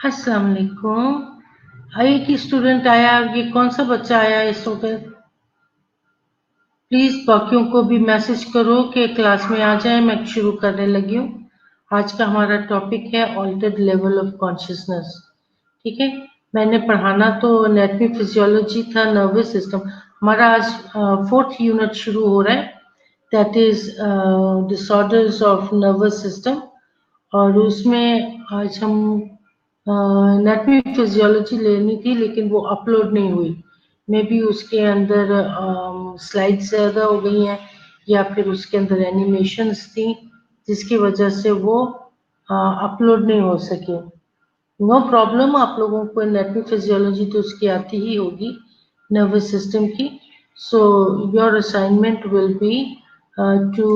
अस्सलाम वालेकुम। एक ही स्टूडेंट आया, ये कौन सा बच्चा आया इस वक्त? प्लीज बाकियों को भी मैसेज करो कि क्लास में आ जाए, मैं शुरू करने लगी हूँ। आज का हमारा टॉपिक है ऑल्टर्ड लेवल ऑफ कॉन्शियसनेस। ठीक है, मैंने पढ़ाना तो एनाटॉमी फिजियोलॉजी था, नर्वस सिस्टम। हमारा आज 4th यूनिट शुरू हो रहा है, that is disorders of nervous system. और उसमें आज हम एनाटॉमी फिजियोलॉजी लेनी थी, लेकिन वो अपलोड नहीं हुई। मे बी उसके अंदर स्लाइड्स ज़्यादा हो गई हैं, या फिर उसके अंदर एनिमेशंस थी, जिसकी वजह से वो अपलोड नहीं हो सके। नो प्रॉब्लम, आप लोगों को एनाटॉमी फिजियोलॉजी तो उसकी आती ही होगी, नर्वस सिस्टम की। So your assignment will be to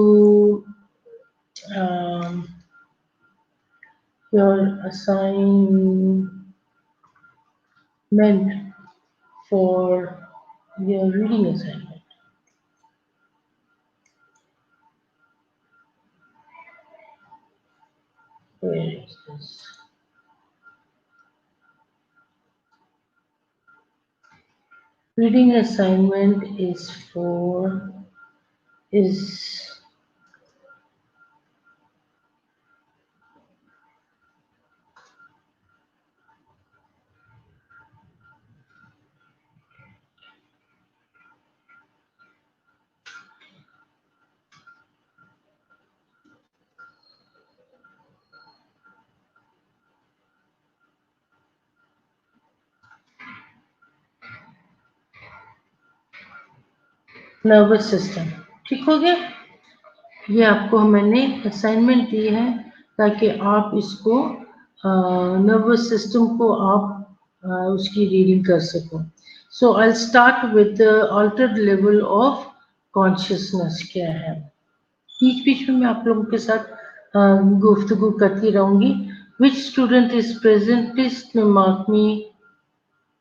your assignment for your reading assignment. Where is this? Reading assignment is nervous system. ठीक हो गया? ये आपको मैंने असाइनमेंट दी है ताकि आप इसको नर्वस सिस्टम को आप उसकी रीडिंग कर सको। So I start with altered level of consciousness क्या है। बीच बीच में मैं आप लोगों के साथ गुफ्तगू करती रहूंगी। Which student is present, please mark me,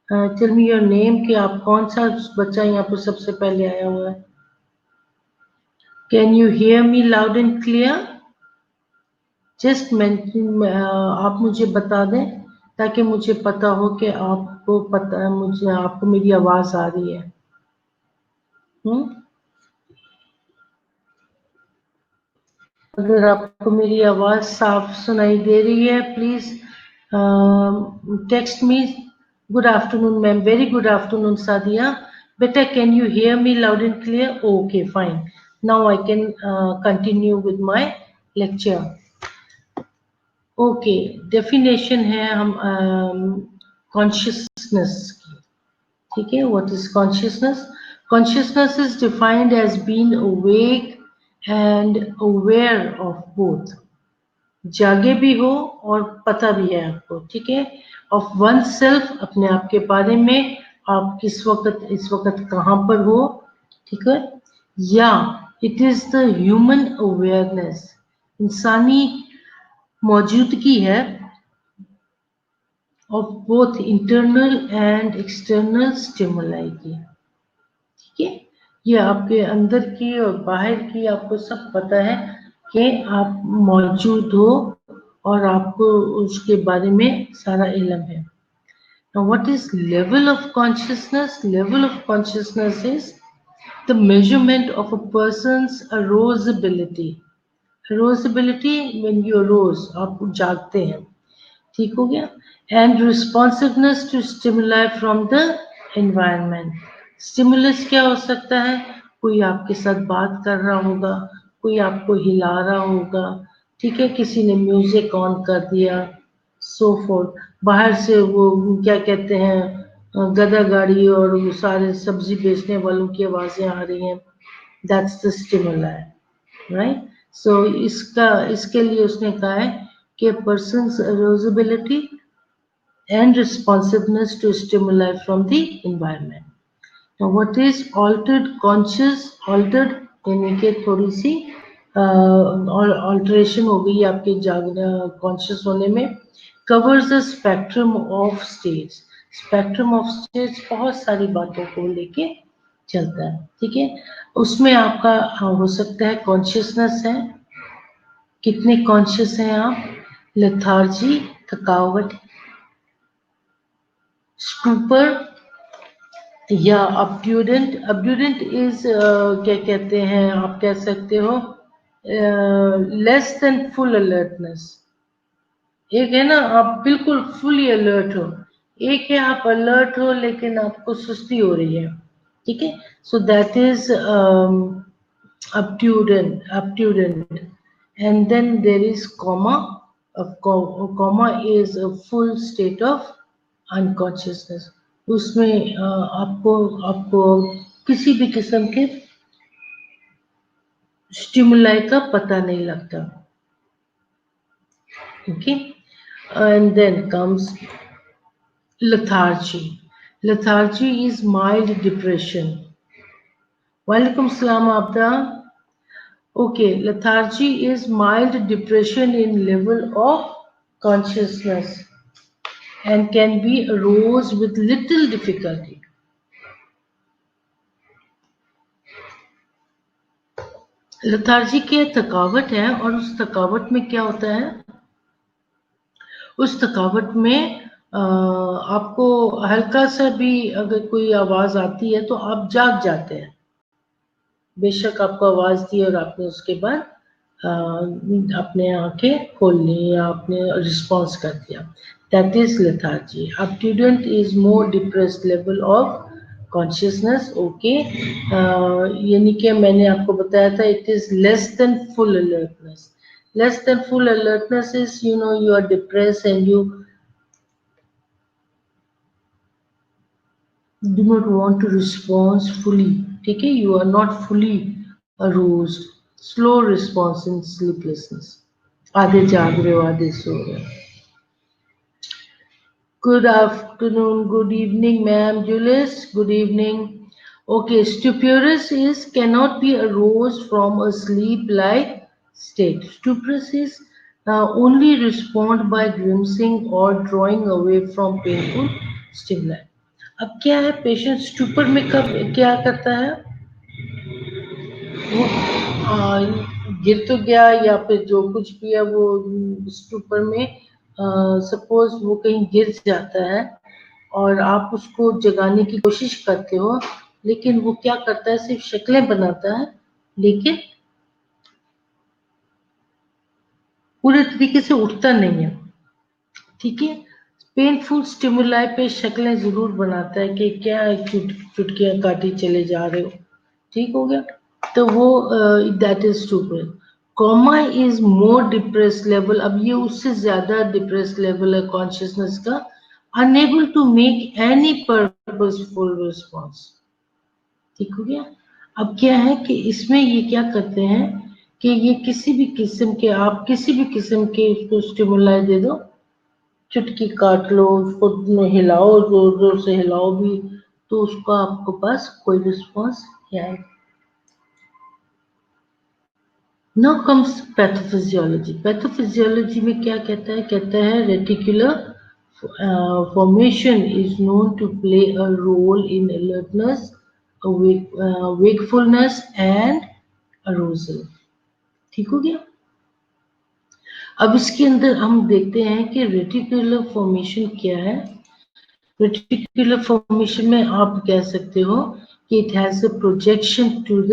tell me your name, कि आप कौन सा बच्चा यहाँ पर सबसे पहले आया हुआ है। Can you hear me loud and clear? Just आप मुझे बता दें ताकि मुझे पता हो कि आपको पता है, मुझे आपको मेरी आवाज आ रही है। अगर आपको मेरी आवाज साफ सुनाई दे रही है, please text me. Good afternoon ma'am, very good afternoon Sadiya. बेटा, can you hear me loud and clear? Okay fine, now I can continue with my lecture. Okay, definition है हम कॉन्शियसनेस की। ठीक है, what is consciousness? Consciousness is defined as being awake and aware of both. जागे भी हो और पता भी है आपको, ठीक है, ऑफ वन सेल्फ, अपने आप के बारे में, आप किस वक्त इस वक्त कहाँ पर हो, ठीक है। या it is the human awareness, इंसानी मौजूदगी है, of both internal and external stimuli की। ठीक है, ये आपके अंदर की और बाहर की आपको सब पता है कि आप मौजूद हो और आपको उसके बारे में सारा इल्म है। Now, what is level of consciousness? Level of consciousness is the measurement of a person's arousability. Arousability when you arouse, आप जागते हैं, ठीक हो गया। And responsiveness to stimuli from the environment. Stimulus क्या हो सकता है? कोई आपके साथ बात कर रहा होगा, कोई आपको हिला रहा होगा, ठीक है, किसी ने म्यूजिक ऑन कर दिया, सो फोर्थ। बाहर से वो क्या कहते हैं, गधा गाड़ी और वो सारे सब्जी बेचने वालों की आवाजें आ रही हैं, दैट्स द स्टिमुलाई, राइट। सो इसके लिए उसने कहा है कि persons अरोजेबिलिटी and responsiveness to stimuli from the environment. Now, what is altered conscious? Altered यानी कि थोड़ी सी ऑल्टरेशन हो गई आपके जागना कॉन्शियस होने में। Covers the spectrum of states. Spectrum of states बहुत सारी बातों को लेके चलता है, ठीक है। उसमें आपका हो सकता है कॉन्शियसनेस है, कितने कॉन्शियस हैं आप, लेथार्जी, थकावट, स्टूपर या अब्ड्यूडेंट। अब्ड्यूडेंट इज क्या कहते हैं, आप कह सकते हो लेस देन फुल अलर्टनेस। एक है ना आप बिल्कुल फुली अलर्ट हो, एक है आप अलर्ट हो लेकिन आपको सुस्ती हो रही है, ठीक है। So that is obtudent, and then there is comma. Comma is a full state of unconsciousness। उसमें आपको आपको किसी भी किस्म के स्टिमुलाई का पता नहीं लगता, okay. And then comes lethargy। Lethargy is mild depression। वालेकुम सलाम आपदा। Okay, lethargy is mild depression in level of consciousness and can be arose with little difficulty। lethargy के थकावट है, और उस थकावट में क्या होता है, उस थकावट में आपको हल्का सा भी अगर कोई आवाज आती है तो आप जाग जाते हैं। बेशक आपको आवाज दी और आपने उसके बाद अपने आंखें खोल ली या आपने रिस्पॉन्स कर दिया, that is lethargy. Obtundent is more depressed level of consciousness, okay. यानी कि मैंने आपको बताया था it is less than full alertness. Less than full alertness is you know you are depressed and you do not want to respond fully, ठीक है, you are not fully aroused, slow response in sleeplessness, आधे जाग रहे हो आधे सो रहे हो। Good afternoon, good evening, ma'am Julius, good evening। Okay, stuporous is cannot be arose from a sleep-like state। Stuporous is only respond by grimacing or drawing away from painful stimuli। अब क्या है, पेशेंट स्टूपर में कब क्या करता है, वो गिर तो गया या फिर जो कुछ भी है वो स्टूपर में सपोज वो कहीं गिर जाता है और आप उसको जगाने की कोशिश करते हो, लेकिन वो क्या करता है, सिर्फ शक्लें बनाता है लेकिन पूरे तरीके से उठता नहीं है, ठीक है। पेनफुल स्टिमुलाई पे शक्लें जरूर बनाता है कि क्या चुटकियां काटी चले जा रहे हो, ठीक हो गया। तो वो that is stupid. Coma is more depress level, अब ये उससे ज्यादा डिप्रेस लेवल है कॉन्शियसनेस का। Unable to make any purposeful response, ठीक हो गया। अब क्या है कि इसमें ये क्या करते हैं कि ये किसी भी किस्म के, आप किसी भी किस्म के उसको स्टिमुलाई दे दो, चुटकी काट लो, उसको हिलाओ, जोर जोर से हिलाओ भी, तो उसका आपको पास कोई रिस्पॉन्स नहीं आएगा। Now comes pathophysiology. पैथोफिजियोलॉजी में क्या कहता है, कहता है reticular formation is known to play a role in alertness, wakefulness and arousal, ठीक हो गया। अब इसके अंदर हम देखते हैं कि रेटिकुलर फॉर्मेशन क्या है। रेटिकुलर फॉर्मेशन में आप कह सकते हो कि it has a projection to the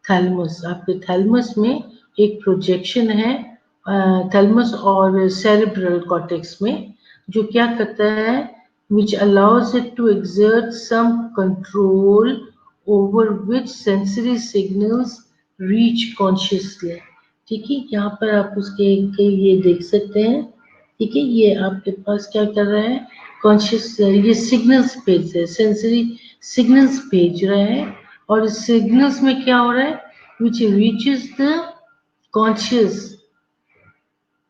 thalamus. आपके थैलेमस में एक प्रोजेक्शन है, थैलेमस और सेरेब्रल कॉर्टेक्स में, जो क्या करता है, which allows it to exert some control over which sensory signals reach consciously, ठीक है। यहाँ पर आप उसके ये देख सकते हैं, ठीक है, ये आपके पास क्या कर रहा है, कॉन्शियस ये सिग्नल्स भेज रहे हैं, सेंसरी सिग्नल्स भेज रहे हैं, और इस सिग्नल्स में क्या हो रहा है, विच रीचेस द कॉन्शियस,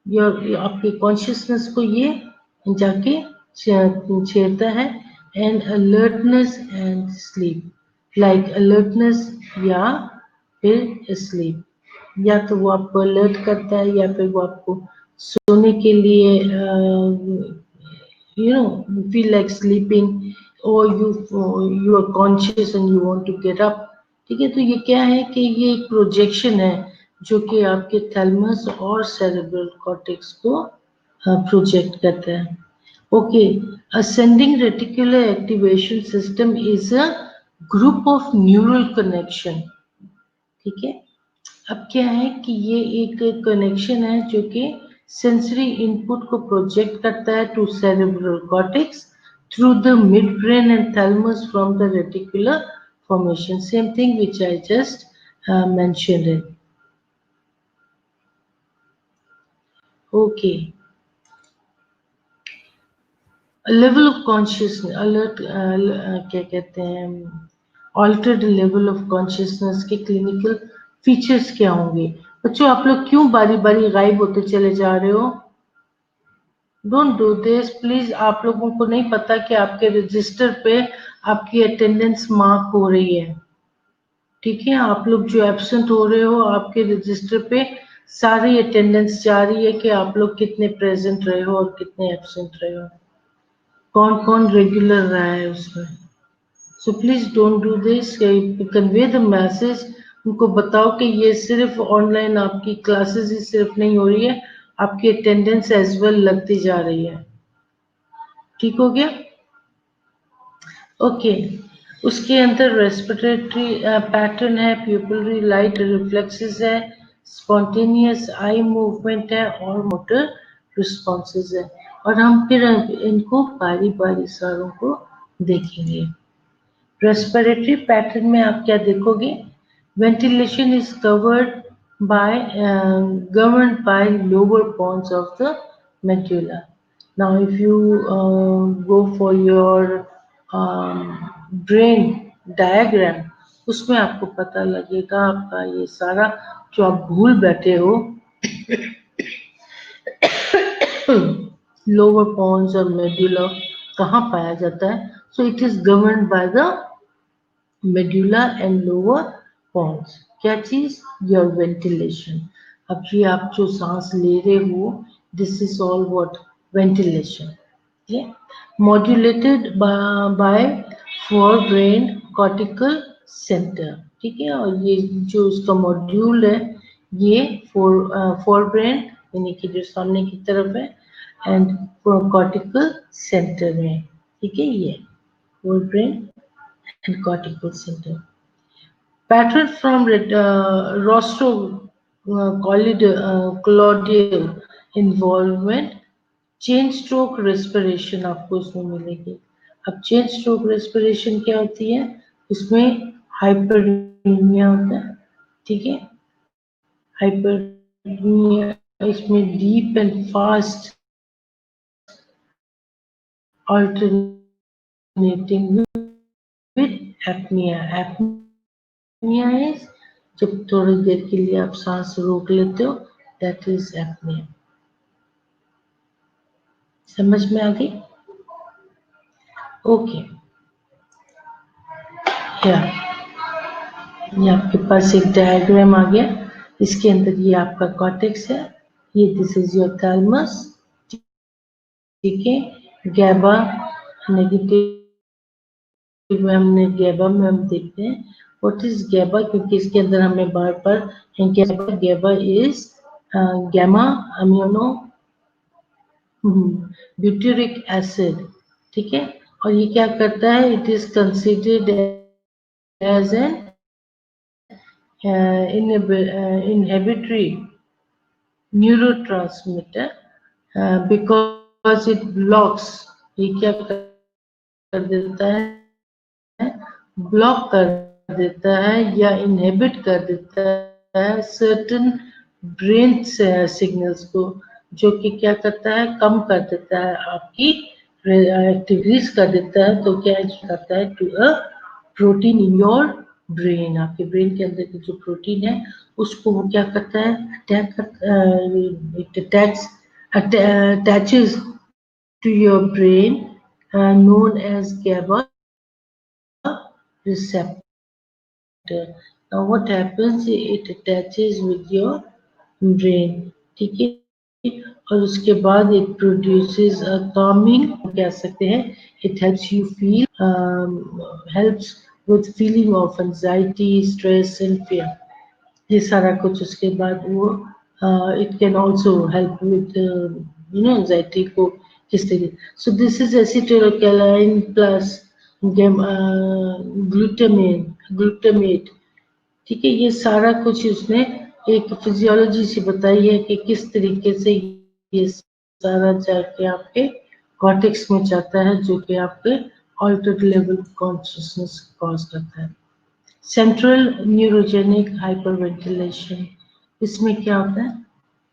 आपके कॉन्शियसनेस को ये जाके छेड़ता है। And alertness and sleep, like alertness या फिर स्लीप, या तो वो आपको अलर्ट करता है या फिर वो आपको सोने के लिए feel like sleeping, or you are conscious and you want to get up, ठीक है। तो ये क्या है कि ये एक प्रोजेक्शन है जो कि आपके थैलेमस और सेरेब्रल कॉर्टेक्स को प्रोजेक्ट करता है। Okay, ascending reticular activation system is a group of neural connection. ठीक है, अब क्या है कि ये एक कनेक्शन है जो कि सेंसरी इनपुट को प्रोजेक्ट करता है to cerebral cortex through the mid brain and thalamus from the reticular formation. Same thing which I just mentioned. Okay. Level of consciousness alert क्या कहते हैं ऑल्टर्ड लेवल ऑफ कॉन्शियसनेस के clinical features क्या होंगे? बच्चों आप लोग क्यों बारी बारी गायब होते चले जा रहे हो? Don't do this please. आप लोगों को नहीं पता कि आपके रजिस्टर पे आपकी अटेंडेंस मार्क हो रही है. ठीक है, आप लोग जो एब्सेंट हो रहे हो आपके रजिस्टर पे सारी अटेंडेंस जा रही है कि आप लोग कितने प्रेजेंट रहे हो और कितने एब्सेंट रहे हो, कौन कौन रेगुलर रहा है उसमें. So please don't do this. Convey the message. उनको बताओ कि ये सिर्फ ऑनलाइन आपकी क्लासेस ही सिर्फ नहीं हो रही है, आपकी अटेंडेंस एज वेल लगती जा रही है. ठीक हो गया? ओके. उसके अंदर रेस्पिरेटरी पैटर्न है, प्यूपिलरी लाइट रिफ्लेक्सेस है, स्पॉन्टेनियस आई मूवमेंट है और मोटर रिस्पॉन्सेज है. और हम फिर इनको बारी बारी सारों को देखेंगे. रेस्पिरेटरी पैटर्न में आप क्या देखोगे? Ventilation is by governed by lower bounds of the medulla. Now, if you go for your brain diagram, उसमें आपको पता लगेगा आपका ये सारा जो आप भूल बैठे हो लोअर पॉन्स और मेड्यूला कहाँ पाया जाता है. So it is governed by the medulla and lower pons. क्या चीज? Your ventilation. अब ये आप जो सांस ले रहे हो this is all what ventilation. Modulated by forebrain cortical centre. ठीक है, और ये जो उसका मॉड्यूल है ये फोर ब्रेन यानी कि जो सामने की तरफ है एंड कॉर्टिकल सेंटर में. ठीक है, ये fore brain and cortical center. Pattern from rostro-colloidal involvement, chain stroke respiration आपको इसमें मिलेगी. अब चेन स्ट्रोक रेस्पिरेशन क्या होती है? इसमें हाइपरनिमिया होता है. ठीक है, हाइपरनिमिया इसमें deep and fast alternating with apnea. Apnea is जब थोड़ी देर के लिए आप सांस रोक लेते हो, दैट इज एपनिया. समझ में आ गई? ओके. ये आपके पास एक डायग्राम आ गया. इसके अंदर ये आपका कॉर्टेक्स है, ये दिस इज योर थैलेमस. ठीक है, गैबा नेगेटिव में हमने गैबा में हम देखते हैं व्हाट इज गैबा, क्योंकि इसके अंदर हमें बार बार GABA is gamma amino butyric acid. ठीक है, और ये क्या करता है? It is considered as an inhibitory neurotransmitter because it blocks. ये क्या कर देता है? ब्लॉक कर देता है या इनहिबिट कर देता है सर्टेन ब्रेन सिग्नल्स को, जो कि क्या करता है? कम कर देता है आपकी एक्टिविटीज कर देता है. तो क्या करता है? To a protein in your brain. आपके ब्रेन के अंदर की जो प्रोटीन है उसको वो क्या करता है? Attaches to your brain known as GABA receptor. Now what happens? It attaches with your brain. ठीक है, और उसके बाद it produces a calming, कह सकते हैं it helps you feel helps with feeling of anxiety, stress and fear. ये सारा कुछ उसके बाद वो it can also help with anxiety को किस तरीके। So this is acetylcholine plus glutamate, ठीक है। ये सारा कुछ उसने एक फिजियोलॉजी से बताई है कि किस तरीके से ये सारा जाके आपके कॉर्टेक्स में जाता है, जो कि आपके ऑल्टर्ड लेवल कॉन्शियसनेस कॉज करता है। सेंट्रल न्यूरोजेनिक हाइपरवेंटिलेशन, इसमें क्या होता है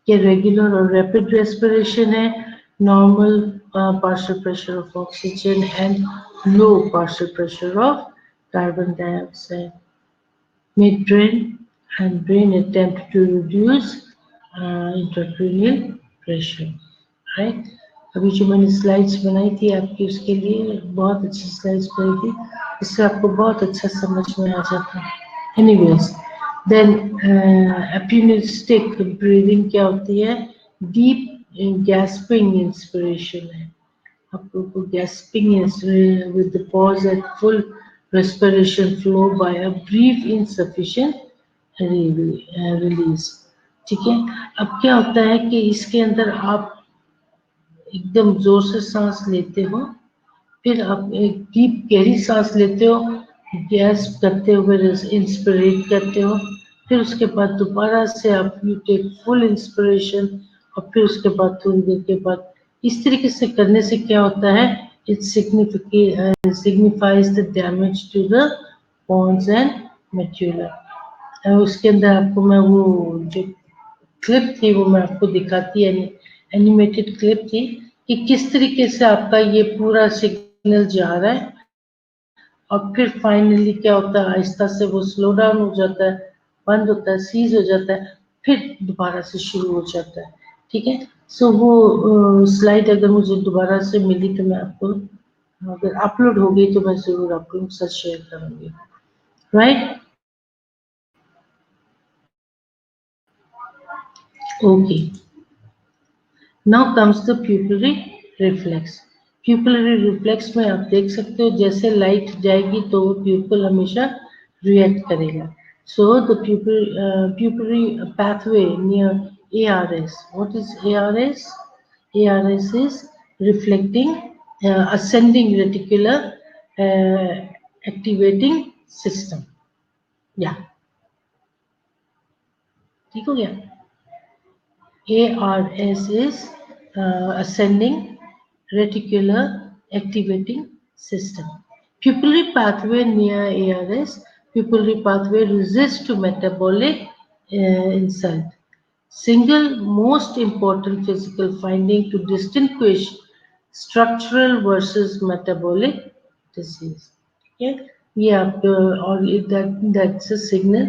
कि रेगुलर और रैपिड रेस्पिरेशन है, normal partial pressure of oxygen and low partial pressure of carbon dioxide, mid brain and brain attempt to reduce intracranial pressure, right? अभी जो मैंने स्लाइड्स बनाई थी आपकी, उसके लिए बहुत अच्छी स्लाइड्स बनाई थी, इससे आपको बहुत अच्छा समझ में आ जाता है। एनीवेज, देन एपिनिस्टिक ब्रीदिंग क्या होती है? डीप गैस्पिंग इंस्पिरेशन है। आपको gasping is with the pause at full respiration flow by a brief insufficient release, ठीक है। अब क्या होता है कि इसके अंदर आप एकदम जोर से सांस लेते हो, फिर आप एक डीप गहरी सांस लेते हो, गैस करते हुए इंस्पिरेट करते हो, फिर उसके बाद दोबारा से आप यू टेक फुल इंस्पिरेशन, और फिर उसके बाद थोड़ी देर के बाद इस तरीके से करने से क्या होता है? It signifies the damage to the bones and medulla. उसके अंदर आपको मैं वो जो क्लिप थी वो मैं आपको दिखाती है, एनिमेटेड क्लिप थी कि किस तरीके से आपका ये पूरा सिग्नल जा रहा है, और फिर फाइनली क्या होता है? आहिस्ता से वो स्लो डाउन हो जाता है, बंद होता है, सीज हो जाता है, फिर दोबारा से शुरू हो जाता है, ठीक है। सो वो स्लाइड अगर मुझे दोबारा से मिली तो मैं आपको, अगर अपलोड हो गई तो मैं जरूर आपको साथ शेयर करूंगी, right? Okay, now comes the pupillary reflex. Pupillary reflex में आप देख सकते हो जैसे लाइट जाएगी तो वो प्यूपिल हमेशा रिएक्ट करेगा। So the pupillary pathway near ARS. What is ARS? ARS is reflecting ascending reticular uh, activating system. या ठीक हो गया। ARS is ascending reticular activating system. Pupillary pathway near ARS, pupillary pathway resists to metabolic insult. Single most important physical finding to distinguish structural versus metabolic disease. Okay? ये आप और that's a signal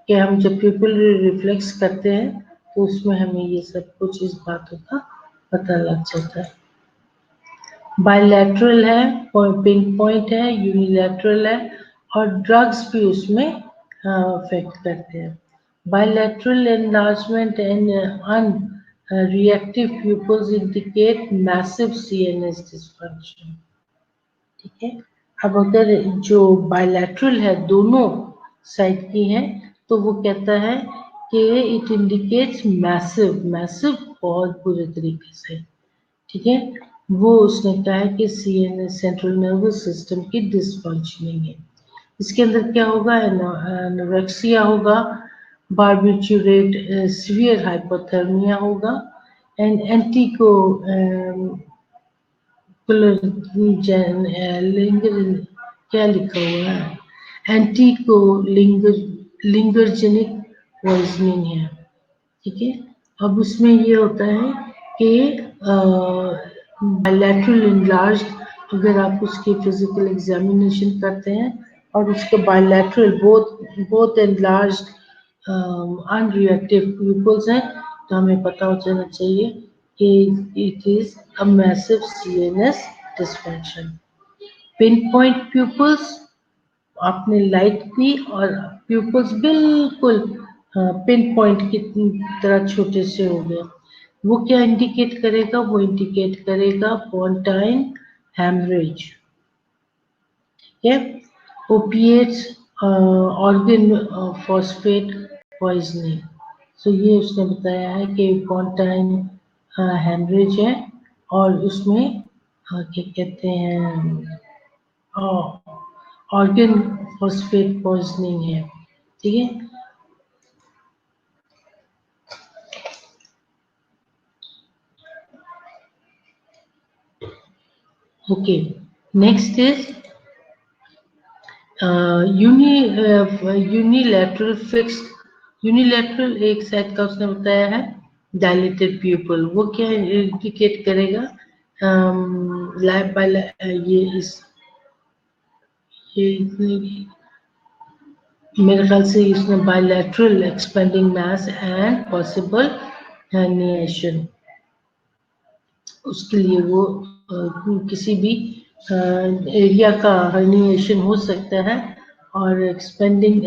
कि हम जब pupillary reflex करते हैं तो उसमें हमें ये सब कुछ इस बातों का पता लग जाता है। बायलैटरल है, पिन पॉइंट है, यूनिलैटरल है, और ड्रग्स भी उसमें अफेक्ट करते हैं। Bilateral enlargement and unreactive pupils indicate massive CNS dysfunction. ठीक है। अब अगर जो बायलैटरल है, दोनों साइड की है, तो वो कहता है कि इट इंडिकेट्स मैसिव, मैसिव बहुत बुरे तरीके से, ठीक है। वो उसने कहा है कि CNS सेंट्रल नर्वस सिस्टम की डिसफंक्शनिंग है। इसके अंदर क्या होगा? एनोरेक्सिया होगा, बार्बिचुरेट सीवियर हाइपोथर्मिया होगा, एंड एंटीको लिंगर, क्या लिखा हुआ है? एंटीको लिंगरजेनिक पॉइजनिंग है, ठीक है। अब उसमें ये होता है कि बायलैटरल इनलार्ज, अगर आप उसकी फिजिकल एग्जामिनेशन करते हैं और उसके bilateral both enlarge unreactive people's हैं, तो हमें पता हो जाना चाहिए कि it is a massive CNS dysfunction. Pin point people's आपने लाइट की, और प्यूपल्स बिल्कुल पिन पॉइंट की तरह छोटे से हो गए। वो क्या इंडिकेट करेगा? वो इंडिकेट करेगा पोंटाइन हेमरेज, ठीक है। Opiates, organophosphate poisoning. So ये उसने बताया है कि पोंटाइन हेमरेज है, और उसमें क्या कहते हैं ऑर्गन फॉस्फेट पॉइजनिंग है, ठीक है। Okay, next is unilateral fixed. Unilateral एक साइड का उसने बताया है डायलेटेड प्यूपल, वो क्या इंडिकेट करेगा? ये इस ये मेरे ख्याल से इसने bilateral expanding mass and possible herniation, उसके लिए वो किसी भी एरिया का हर्निएशन हो सकता है और एक्सपेंडिंग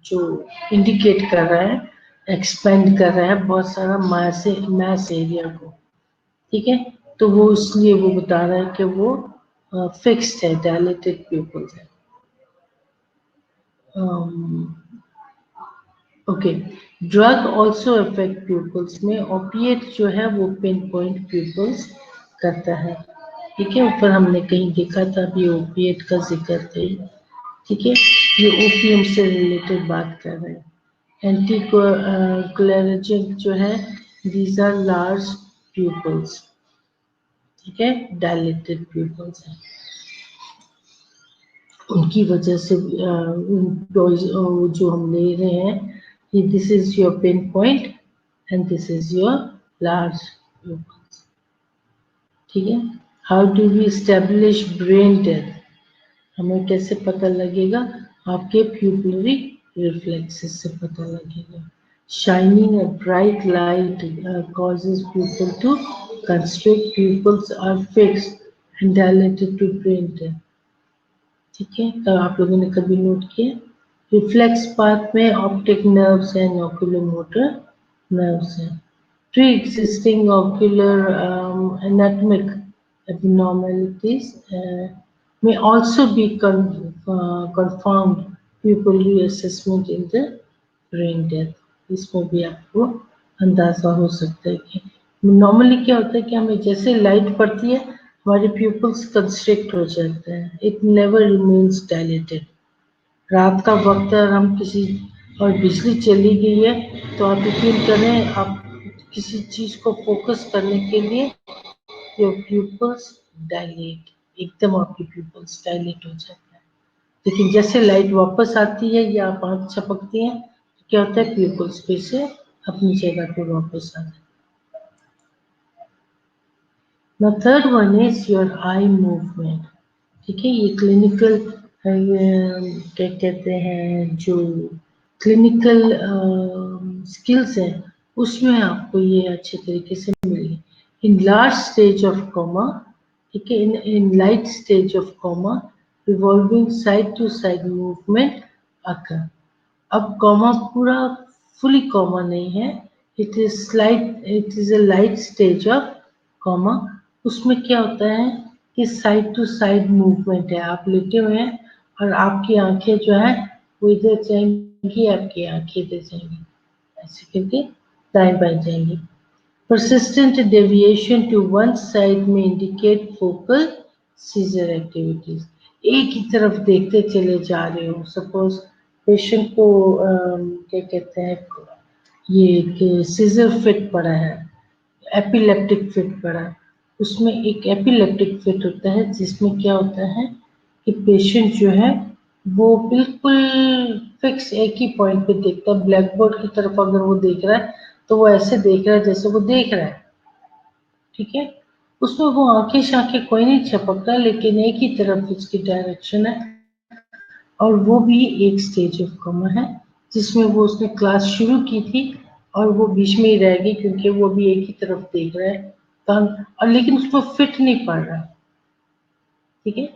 जो इंडिकेट कर रहा है, एक्सपेंड कर रहा है बहुत सारा मैस एरिया को, ठीक है। तो वो इसलिए वो बता रहा है कि वो फिक्स्ड है, डायलेटेड प्यूपल्स है। Okay, drug also affect people's में ओपिएट जो है वो पिन पॉइंट प्यूपल्स करता है, ठीक है। ऊपर हमने कहीं देखा था अभी ओपिएट का जिक्र कहीं, ठीक है। ये ओपीएम से रिलेटेड बात कर रहे हैं। एंटी कोलेरजेंट जो है दीज आर लार्ज प्यूपल्स, ठीक है, डायलेटेड प्यूपल्स है, उनकी वजह से जो हम ले रहे हैं कि this is your pin point and this is your large pupils, ठीक है। How do we establish brain death? हमें कैसे पता लगेगा? आपके प्यूपिलरी रिफ्लेक्सेस से पता लगेगा। Shining a bright light causes pupil to constrict, pupils are fixed and dilated to brain death, ठीक है। तो आप लोगों ने कभी नोट किया रिफ्लेक्स पाथ में ऑप्टिक नर्व्स एंड ओक्यूलोमोटर नर्व्स हैं। Pre existing ocular anatomic abnormalities may also be confirmed pupillary assessment in the brain death, इसमें भी आपको अंदाजा हो सकता है कि नॉर्मली क्या होता है कि हमें जैसे लाइट पड़ती है हमारे प्यूपल्स कंस्ट्रिक्ट हो जाते हैं, इट नेवर रिमेन्स डायलेटेड। रात का वक्त है और हम किसी और बिजली चली गई है तो आप यकीन करें आप किसी चीज को फोकस करने के लिए योर प्यूपल्स डायलेट, एकदम आपकी प्यूपल्स डायलेट हो जाते हैं। लेकिन जैसे लाइट वापस आती है या आप आँख झपकती हैं तो क्या होता है प्यूपल्स फिर से अपनी जगह पे वापस आ जाते हैं। The third one is your eye movement, ठीक है। ये क्लिनिकल क्या कहते हैं जो क्लिनिकल स्किल्स हैं उसमें आपको ये अच्छे तरीके से मिलेगी। In large stage of coma, ठीक है, in light stage of coma revolving side to side movement occur. अब कॉमा पूरा फुली कॉमा नहीं है, it is a light stage of coma. उसमें क्या होता है कि साइड टू साइड मूवमेंट है, आप लेटे हुए हैं और आपकी आंखें जो है वो इधर जाएंगी, आपकी आंखें इधर जाएंगी, ऐसे करके दाएं बाएं जाएंगी। Persistent deviation to one side may indicate focal seizure activities. एक ही तरफ देखते चले जा रहे हो, सपोज पेशेंट को क्या कहते हैं ये सीजर फिट पड़ा है, एपिलेप्टिक फिट पड़ा है, उसमें एक एपिलेप्टिक फिट होता है जिसमें क्या होता है कि पेशेंट जो है वो बिल्कुल फिक्स एक ही पॉइंट पे देखता है। ब्लैक बोर्ड की तरफ अगर वो देख रहा है तो वो ऐसे देख रहा है जैसे वो देख रहा है, ठीक है। उसमें वो आंखें शाखें कोई नहीं झपकता लेकिन एक ही तरफ उसकी डायरेक्शन है और वो भी एक स्टेज ऑफ कोमा है जिसमें वो उसने क्लास शुरू की थी और वो बीच में ही रह गई क्योंकि वो भी एक ही तरफ देख रहा है कान, और लेकिन उसको फिट नहीं पड़ रहा, ठीक है,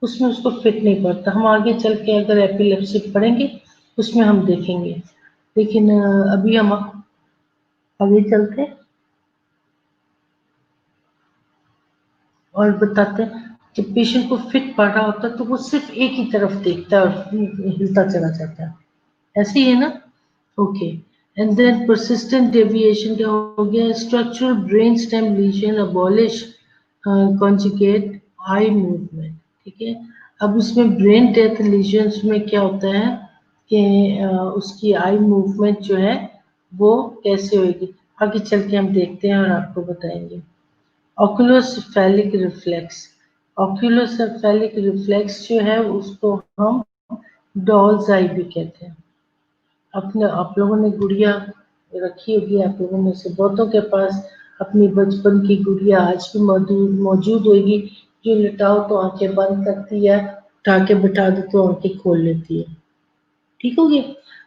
उसमें उसको फिट नहीं पड़ता। हम आगे चल के अगर एपिलेप्सी पढ़ेंगे उसमें हम देखेंगे, लेकिन अभी हम आगे चलते और बताते हैं जब पेशेंट को फिट पड़ रहा होता है तो वो सिर्फ एक ही तरफ देखता है और हिलता चला जाता है, ऐसे ही है ना। Okay, and then persistent deviation क्या हो गया, structural brain stem lesion abolish conjugate eye movement. ठीक है, अब इसमें ब्रेन डेथ लीजन्स में क्या होता है कि उसकी आई मूवमेंट जो है वो कैसे होगी, आगे चल के हम देखते हैं और आपको बताएंगे। ऑक्यूलोसेफेलिक रिफ्लेक्स, ऑक्यूलोसेफेलिक रिफ्लेक्स जो है उसको हम डॉल्स आई भी कहते हैं। अपने आप लोगों ने गुड़िया रखी होगी, आप लोगों में से बहुतों के पास अपनी बचपन की गुड़िया आज भी मौजूद होगी, जो लिटाओ तो आंखें बंद करती है, उठा के बिठा दो तो आंखें खोल लेती है। ठीक हो गया।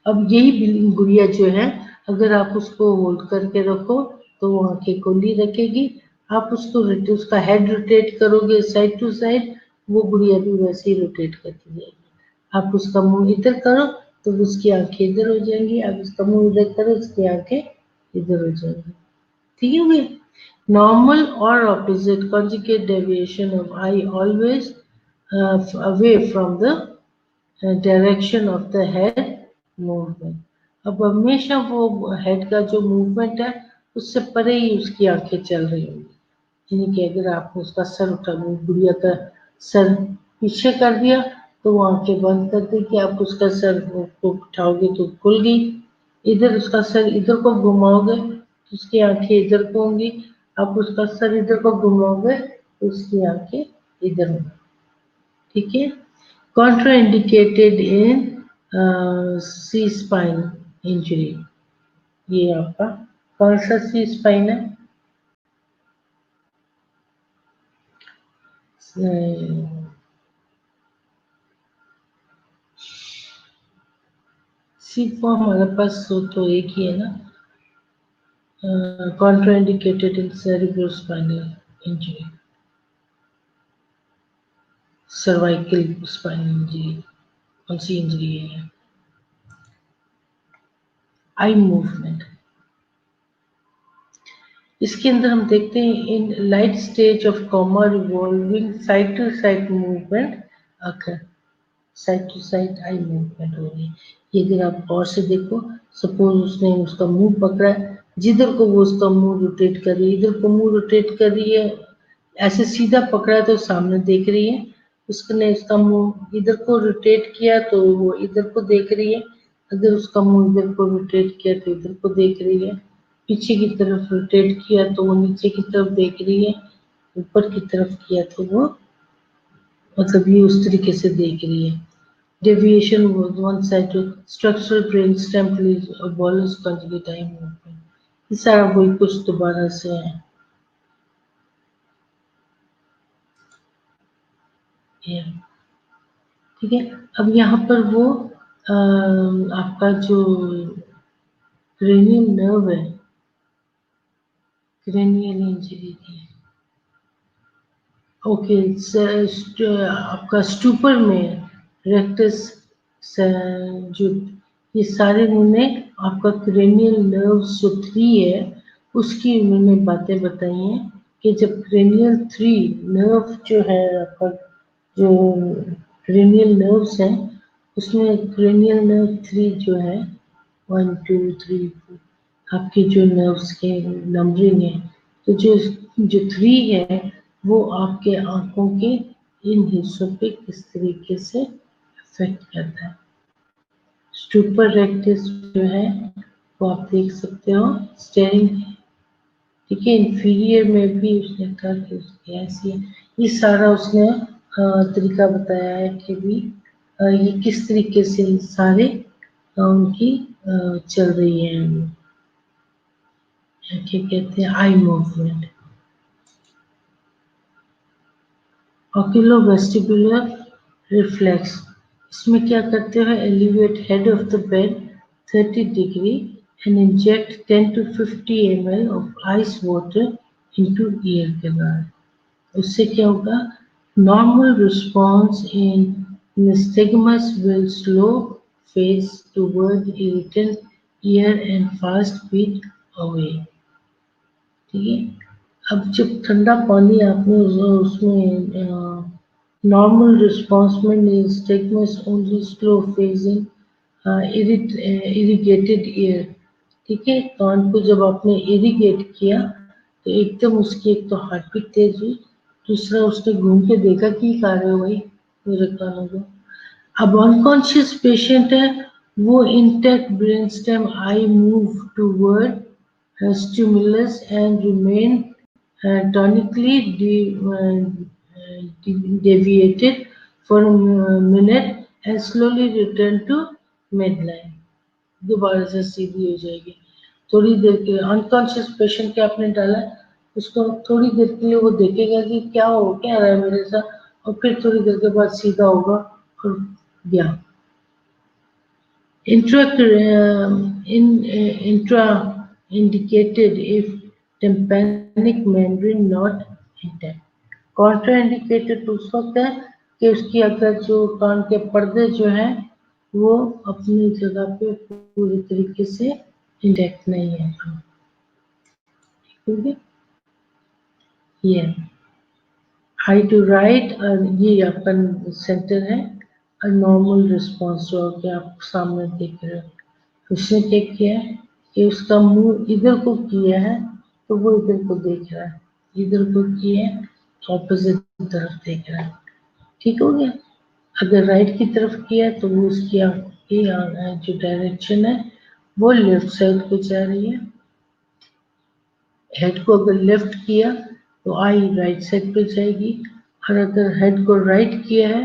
अब यही गुड़िया जो है, अगर आप उसको होल्ड करके रखो तो वो आंखें खुली रखेगी, आप उसको उसका हेड रोटेट करोगे साइड टू साइड, वो गुड़िया भी वैसे ही रोटेट करती जाएगी। आप उसका मुंह इधर करो तो उसकी आंखें इधर हो जाएंगी, आप उसका मुंह इधर करो उसकी आंखें इधर हो जाएंगी। ठीक है भैया। नॉर्मल और opposite conjugate deviation of eye always away from the direction of the head movement. अब हमेशा वो हेड का जो मूवमेंट है उससे परे ही उसकी आंखें चल रही होंगी। यानी कि अगर आपने उसका सर उठा, गुड़िया का सर पीछे कर दिया तो वो आंखें बंद कर देगी, आप उसका सर को उठाओगे तो खुल गई, इधर उसका सर इधर को घुमाओगे तो उसकी आंखें इधर को होंगी, आप उसका सर इधर को घुमाओगे तो उसकी आंखें इधर होंगी। ठीक है। Contraindicated in C spine injury, ये आपका कौन सा सी स्पाइन है, सी को हमारे पास तो एक ही है ना, contraindicated in cerebrospinal injury, cervical spine injury, कौन सी इंजरी है, आई मूवमेंट। इसके अंदर हम देखते हैं in light stage of coma revolving side to side movement occur, side to side eye movement हो रही है। ये अगर आप गौर से देखो, सपोज उसने उसका मुंह पकड़ा है, जिधर को वो उसका मुंह रोटेट कर रही है, इधर को मुंह रोटेट कर रही है, ऐसे सीधा पकड़ा है तो सामने देख रही है, उसने उसका मुंह इधर को रोटेट किया तो वो इधर को देख रही है, अगर उसका मुंह इधर को रोटेट किया तो इधर को देख रही है, पीछे की तरफ रोटेट किया तो वो नीचे की तरफ देख रही है, ऊपर की तरफ किया तो वो मतलब ये उस तरीके से देख रही है। Deviation was one side to structural brain stem please abolish conjugate eye movement। ये सारा वही कुछ दोबारा से है। ये ठीक है। अब यहाँ पर वो आपका जो क्रेनियल नर्व है, क्रेनियल इंजरी थी, ओके, आपका स्टूपर में रेक्टस जो ये सारे उन्होंने आपका क्रेनियल नर्व जो 3 है उसकी उन्होंने बातें बताई हैं कि जब क्रेनियल 3 नर्व जो है आपका, जो क्रेनियल नर्व्स हैं उसमें क्रेनियल नर्व 3 जो है 1 2 3 4 आपके जो नर्व्स के नंबरिंग है, तो जो जो 3 है वो आपके आंखों के इन हिस्सों पे किस तरीके से अफेक्ट करता है। स्टूपर रेक्टस जो है वो आप देख सकते हो स्टेरिंग, ठीक है, इंफीरियर में भी उसने कहा कि उसकी ऐसी है, ये सारा उसने तरीका बताया है कि भी ये किस तरीके से सारे उनकी चल रही है, क्या कहते हैं आई मूवमेंट। ऑक्यूलोवेस्टिबुलर रिफ्लेक्स, इसमें क्या करते हैं, elevate head of the bed 30 degree and inject 10 to 50 ml of ice water into ear canal. उससे क्या होगा, normal response in nystagmus will slow phase toward irritant ear and fast beat away। ठीक है। अब जब ठंडा पानी आपने उसमें नॉर्मल रिस्पॉन्स में nystagmus only slow phase in irrigated ear, ठीक है। कान को जब आपने इरिगेट किया तो एकदम उसकी एक तो हार्ट बीट तेज हुई, दूसरा उसने घूम के देखा कि खा रहे हो भाई मेरे कानों को। अब अनकॉन्शियस पेशेंट है, वो intact brain stem I move toward stimulus and remain tonically deviated for a minute and slowly return to midline. दोबारा से सीधी हो जाएगी। थोड़ी देर के लिए अनकॉन्शियस पेशेंट के आपने डाला, उसको थोड़ी देर के लिए वो देखेगा कि क्या हो क्या रहा है मेरे साथ, और फिर थोड़ी देर के बाद सीधा होगा और गया। Intra indicated if tympanic membrane not intact. Contraindicated उस वक्त है कि उसकी अगर जो कान के पर्दे जो हैं वो अपनी जगह पे पूरी तरीके से इंटैक्ट नहीं है। ठीक है, ये हाई टू राइट, ये आपका सेंटर है। नॉर्मल रिस्पॉन्स जो कि आप सामने देख रहे हो, उसने क्या किया है कि उसका मुंह इधर को किया है तो वो इधर को देख रहा है, इधर को किया है ऑपोजिट तरफ देख रहा है। ठीक हो गया। अगर राइट की तरफ किया तो वो उसकी आंख की जो डायरेक्शन है वो लेफ्ट साइड को जा रही है। हेड को अगर लेफ्ट किया तो आई राइट साइड पे जाएगी, और अगर हेड को राइट किया है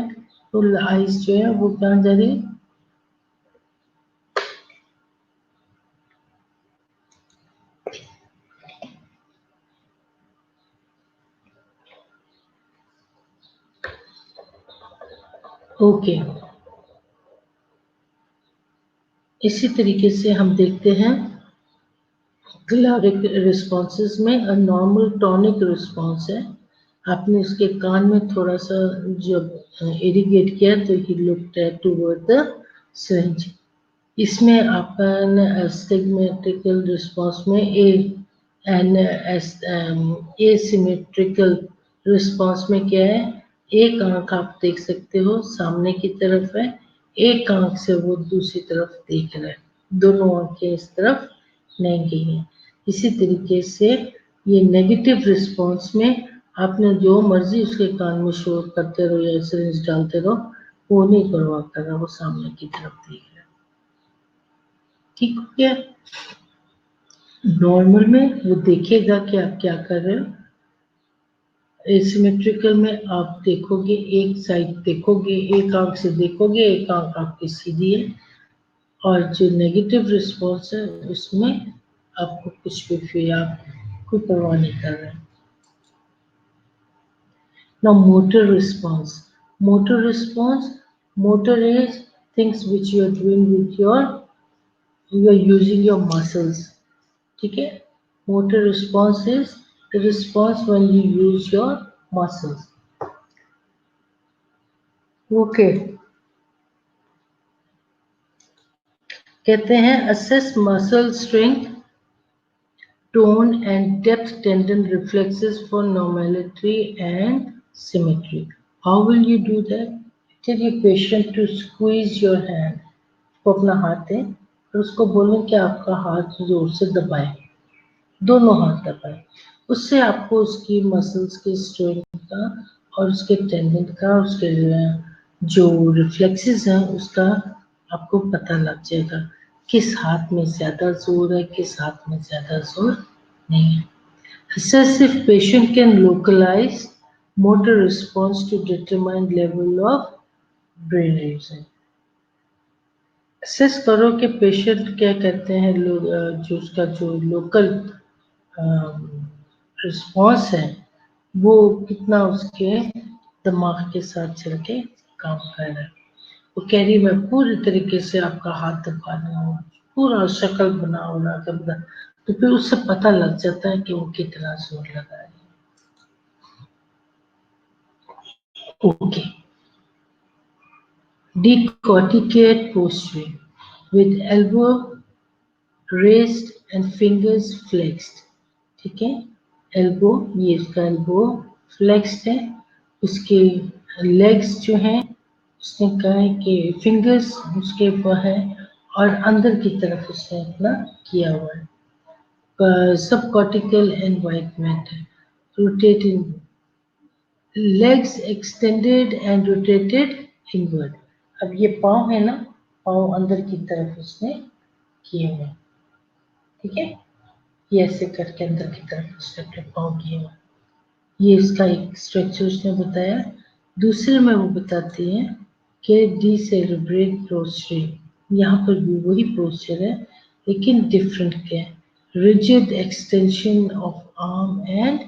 तो आईज जो है वो कहाँ जा रही है? ओके, इसी तरीके से हम देखते हैं क्लारिक रिस्पॉन्सेस में नॉर्मल टॉनिक रिस्पॉन्स है। आपने उसके कान में थोड़ा सा जब इरिगेट किया तो he looked toward the syringe. इसमें आपका एस्टिग्मेटिकल रिस्पॉन्स में एसिमेट्रिकल रिस्पॉन्स में क्या है, एक आंख आप देख सकते हो सामने की तरफ है, एक आंख से वो दूसरी तरफ देख रहा है, दोनों आंखें इस तरफ नहीं गई हैं। इसी तरीके से ये नेगेटिव रिस्पॉन्स में आपने जो मर्जी उसके कान में शोर करते रहो या सिरिंज डालते रहो, वो नहीं परवाह कर रहा, वो सामने की तरफ देख रहा है। ठीक हो गया। नॉर्मल में वो देखेगा कि आप क्या कर रहे हो। एसिमेट्रिकल में आप देखोगे, एक साइड देखोगे, एक आंख से देखोगे, एक आंख आपकी सीधी है, और जो नेगेटिव रिस्पॉन्स है उसमें आपको कुछ भी फिर आप कोई परवाह नहीं कर रहे। Now motor response. Motor response, motor is things which you are doing with you are using your muscles. ठीक है। Motor response is the response when you use your muscles. Okay, कहते हैं assess muscle strength, tone and depth tendon reflexes for normality and symmetry. How will you do that? Tell your patient to squeeze your hand. वो अपना हाथ है और उसको बोलें कि आपका हाथ जोर से दबाए, दोनों हाथ दबाए। उससे आपको उसकी मसल्स की स्ट्रेंथ का और उसके टेंडन का, उसके जो रिफ्लेक्सेस हैं उसका आपको पता लग जाएगा, किस हाथ में ज़्यादा जोर है, किस हाथ में ज़्यादा जोर नहीं है। Assess if patient can localize motor response to determine level of brain region. Assess करो कि पेशेंट क्या कहते हैं, लोग जो उसका जो लोकल रिस्पॉन्स है वो कितना उसके दिमाग के साथ चल के काम कर रहा है। वो कह रही मैं पूरी तरीके से आपका हाथ दबा दूंगा, पूरा शक्ल बना कर बता, तो फिर उससे पता लग जाता है कि वो कितना जोर लगा रही है। Okay, decorticate posture with elbow raised and fingers flexed। ठीक है, एल्बो, ये इसका एल्बो फ्लेक्स्ड है, उसके लेग्स जो हैं उसने कहा है कि फिंगर्स उसके ऊपर है और अंदर की तरफ उसने अपना किया हुआ है। सब cortical and white matter rotating legs extended and rotated inward। अब ये पाँव है ना, पाँव अंदर की तरफ उसने किए हुए, ठीक है, ये ऐसे करके अंदर की तरफ उसने अपने पाँव किए हुए। ये इसका एक स्ट्रक्चर उसने बताया। दूसरे में वो बताती है कि डिसेरेब्रेट पोस्चर। यहाँ पर भी वही पोस्चर है लेकिन डिफरेंट क्या है, rigid extension of arm and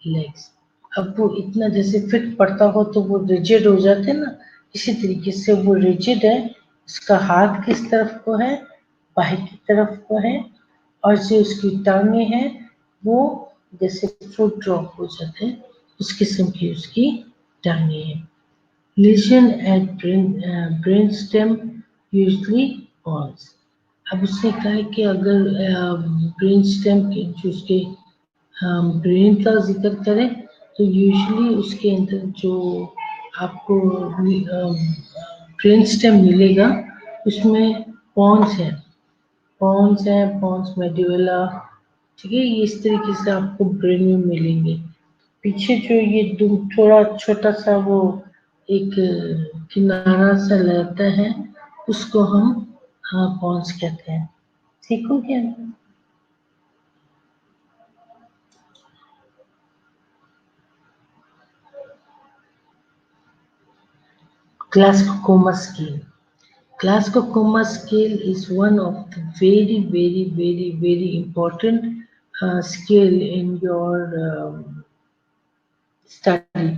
legs. अब वो इतना जैसे फिट पड़ता हो तो वो रिजिड हो जाते हैं ना, इसी तरीके से वो रिजिड है। उसका हाथ किस तरफ को है, बाएं की तरफ को है, और जो उसकी टांगे हैं वो जैसे फुट ड्रॉप हो जाते हैं उस किस्म की उसकी टांगे हैं। Lesion at brain stem usually pons. अब उसने कहा है कि अगर ब्रेन स्टेम के जो उसके ब्रेन का जिक्र करें तो यूजुअली उसके अंदर जो आपको ब्रेन स्टेम मिलेगा उसमें पॉन्स है, पॉन्स है, पॉन्स मेड्यूला, ठीक है, ये इस तरीके से आपको ब्रेन में मिलेंगे। पीछे जो ये थोड़ा छोटा सा वो एक किनारा सा रहता है उसको हम पॉन्स कहते हैं। ठीक हो गया। Glasgow scale. Glasgow scale is one of the very important scale in your study.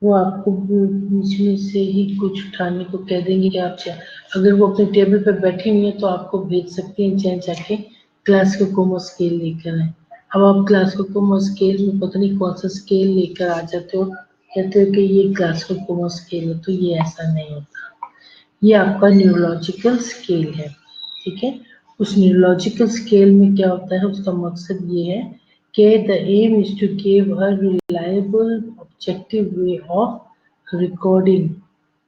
वो आपको बीच में से ही कुछ उठाने को कह देंगे कि आप अगर वो अपने टेबल पर बैठी हुई है तो आपको भेज सकते हैं चाहे जाके ग्लासगो स्केल लेकर आए। अब आप ग्लासगो स्केल में पता नहीं कौन सा स्केल लेकर आ जाते हो, कहते हो कि ये ग्लासगो स्केल है, तो ये ऐसा नहीं होता। ये आपका न्यूरोलॉजिकल स्केल है, ठीक है। उस न्यूरोलॉजिकल स्केल में क्या होता है, उसका मकसद ये है कि the aim is to give a reliable objective way of recording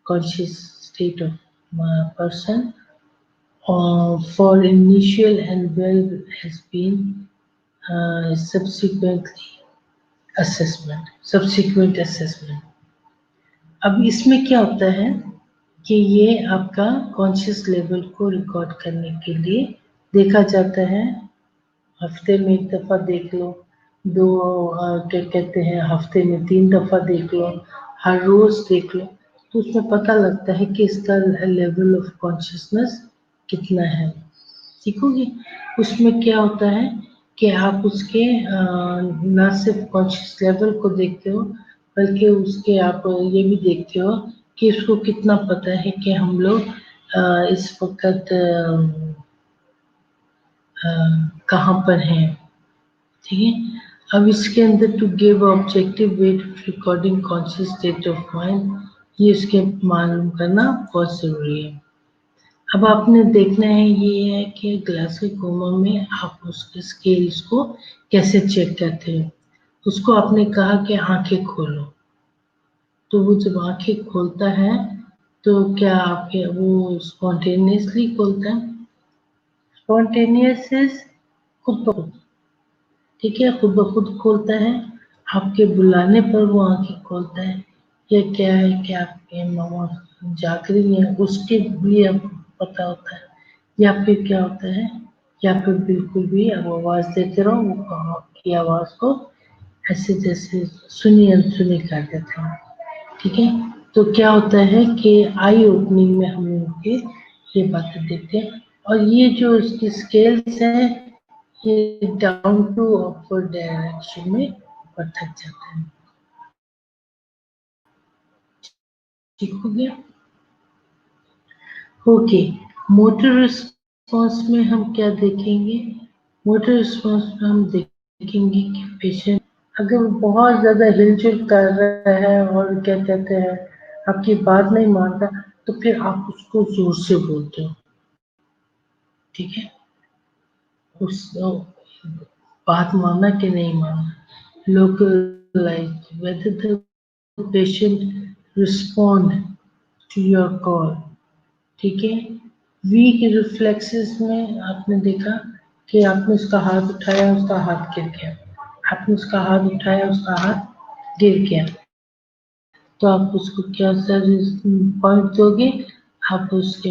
conscious state of person for initial and well has been subsequent assessment। अब इसमें क्या होता है कि ये आपका कॉन्शियस लेवल को रिकॉर्ड करने के लिए देखा जाता है। हफ्ते में एक दफ़ा देख लो, दो क्या कहते हैं, हफ्ते में 3 दफ़ा देख लो, हर रोज़ देख लो, तो उसमें पता लगता है कि इसका लेवल ऑफ कॉन्शियसनेस कितना है। सीखोगे उसमें क्या होता है कि आप उसके ना सिर्फ कॉन्शियस लेवल को देखते हो बल्कि उसके आप ये भी देखते हो कि उसको कितना पता है कि हम लोग इस वक्त कहाँ पर हैं, ठीक है। अब इसके अंदर to give objective way to recording conscious state of mind, ये उसके मालूम करना बहुत ज़रूरी है। अब आपने देखना है ये है कि ग्लासगो में आप उसके स्केल्स को कैसे चेक करते हैं। उसको आपने कहा कि आंखें खोलो, तो वो जब आंखें खोलता है तो क्या आपके वो स्पॉन्टेनियसली खोलता है, स्पॉन्टेनियस खुद ब खुद, ठीक है, खुद ब खुद खोलता है, आपके बुलाने पर वो आंखें खोलता है, या क्या है कि आपके मामा जाग रही है उसके लिए आपको पता होता है, या फिर क्या होता है, या फिर बिल्कुल भी आप आवाज देते रहो वो आपकी आवाज को ऐसे जैसे सुनी अनसुनी कर देते हैं, ठीक है। तो क्या होता है कि आई ओपनिंग में हम उनके ये बातें देखते हैं, और ये जो इसकी स्केल्स हैं ये डाउन टू अपवर्ड डायरेक्शन में ऊपर तक जाता है। ठीक हो गया। ओके, मोटर रिस्पॉन्स में हम क्या देखेंगे, मोटर रिस्पॉन्स में हम देखेंगे कि पेशेंट अगर वो बहुत ज़्यादा हिलजुल कर रहा है और क्या कहते हैं आपकी बात नहीं मानता तो फिर आप उसको जोर से बोलते हो, ठीक है। उस बात मानना कि नहीं मानना, localise whether the patient respond to your call, ठीक है। वीक रिफ्लेक्सेस में आपने देखा कि आपने उसका हाथ उठाया, उसका हाथ गिर गया, आपने उसका हाथ उठाया, उसका हाथ गिर गया, तो आप उसको क्या सर पॉइंट दोगे? आप उसके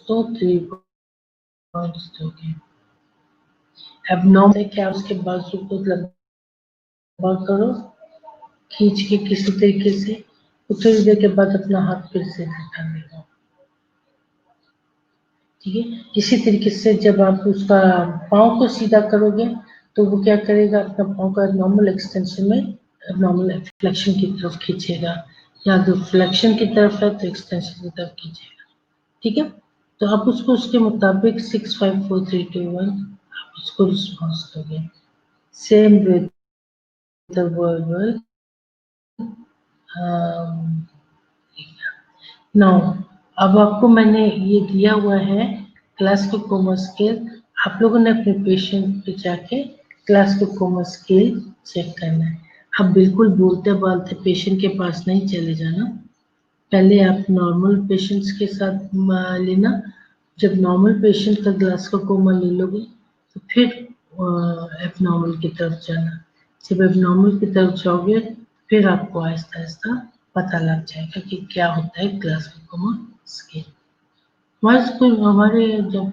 तो 3 पॉइंट्स दोगे। एबनॉर्मल है क्या? उसके बाजू को लंबा करो, खींच के किसी तरीके से, थोड़ी देर के बाद अपना हाथ फिर से हटा देगा। ठीक है। इसी तरीके से जब आप उसका पाँव को सीधा करोगे तो वो क्या करेगा? अपना पाँव का नॉर्मल एक्सटेंशन में नॉर्मल फ्लेक्शन की तरफ खींचेगा, या अगर फ्लेक्शन की तरफ है तो एक्सटेंशन की तरफ खींचेगा। ठीक है। तो आप उसको उसके मुताबिक 6 5 4 3 2 1 आप उसको रिस्पॉन्स दोगे। Same with the verbal now. अब आपको मैंने ये दिया हुआ है क्लासिकल कोमा स्केल। आप लोगों ने अपने पेशेंट पे जाके क्लासिकल कोमा स्केल चेक करना है। आप बिल्कुल बोलते बालते पेशेंट के पास नहीं चले जाना। पहले आप नॉर्मल पेशेंट्स के साथ लेना। जब नॉर्मल पेशेंट का क्लासिकल कोमा ले लोगे तो फिर एबनॉर्मल की तरफ जाना। जब एबनॉर्मल की तरफ जाओगे फिर आपको आहिस्ता आहिस्ता पता लग जाएगा कि क्या होता है क्लासिकल कोमा स्केल। हमारे स्कूल हमारे जब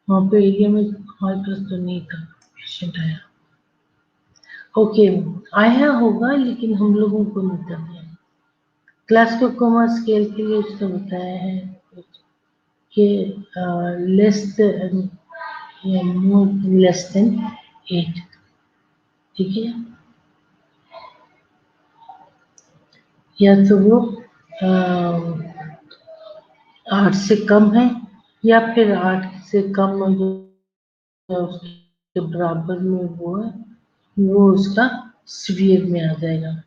वहाँ पे एरिया में हमारे पास तो नहीं था पेशेंट आया। ओके, आया होगा लेकिन हम लोगों को नहीं था। क्लासिकल कोमा स्केल के लिए उसने बताया है कि लेस या मोर लेस देन 8। ठीक है। या तो वो 8 से कम है, या फिर 8 से कम या उसके बराबर में वो है, वो उसका सीवियर में आ जाएगा।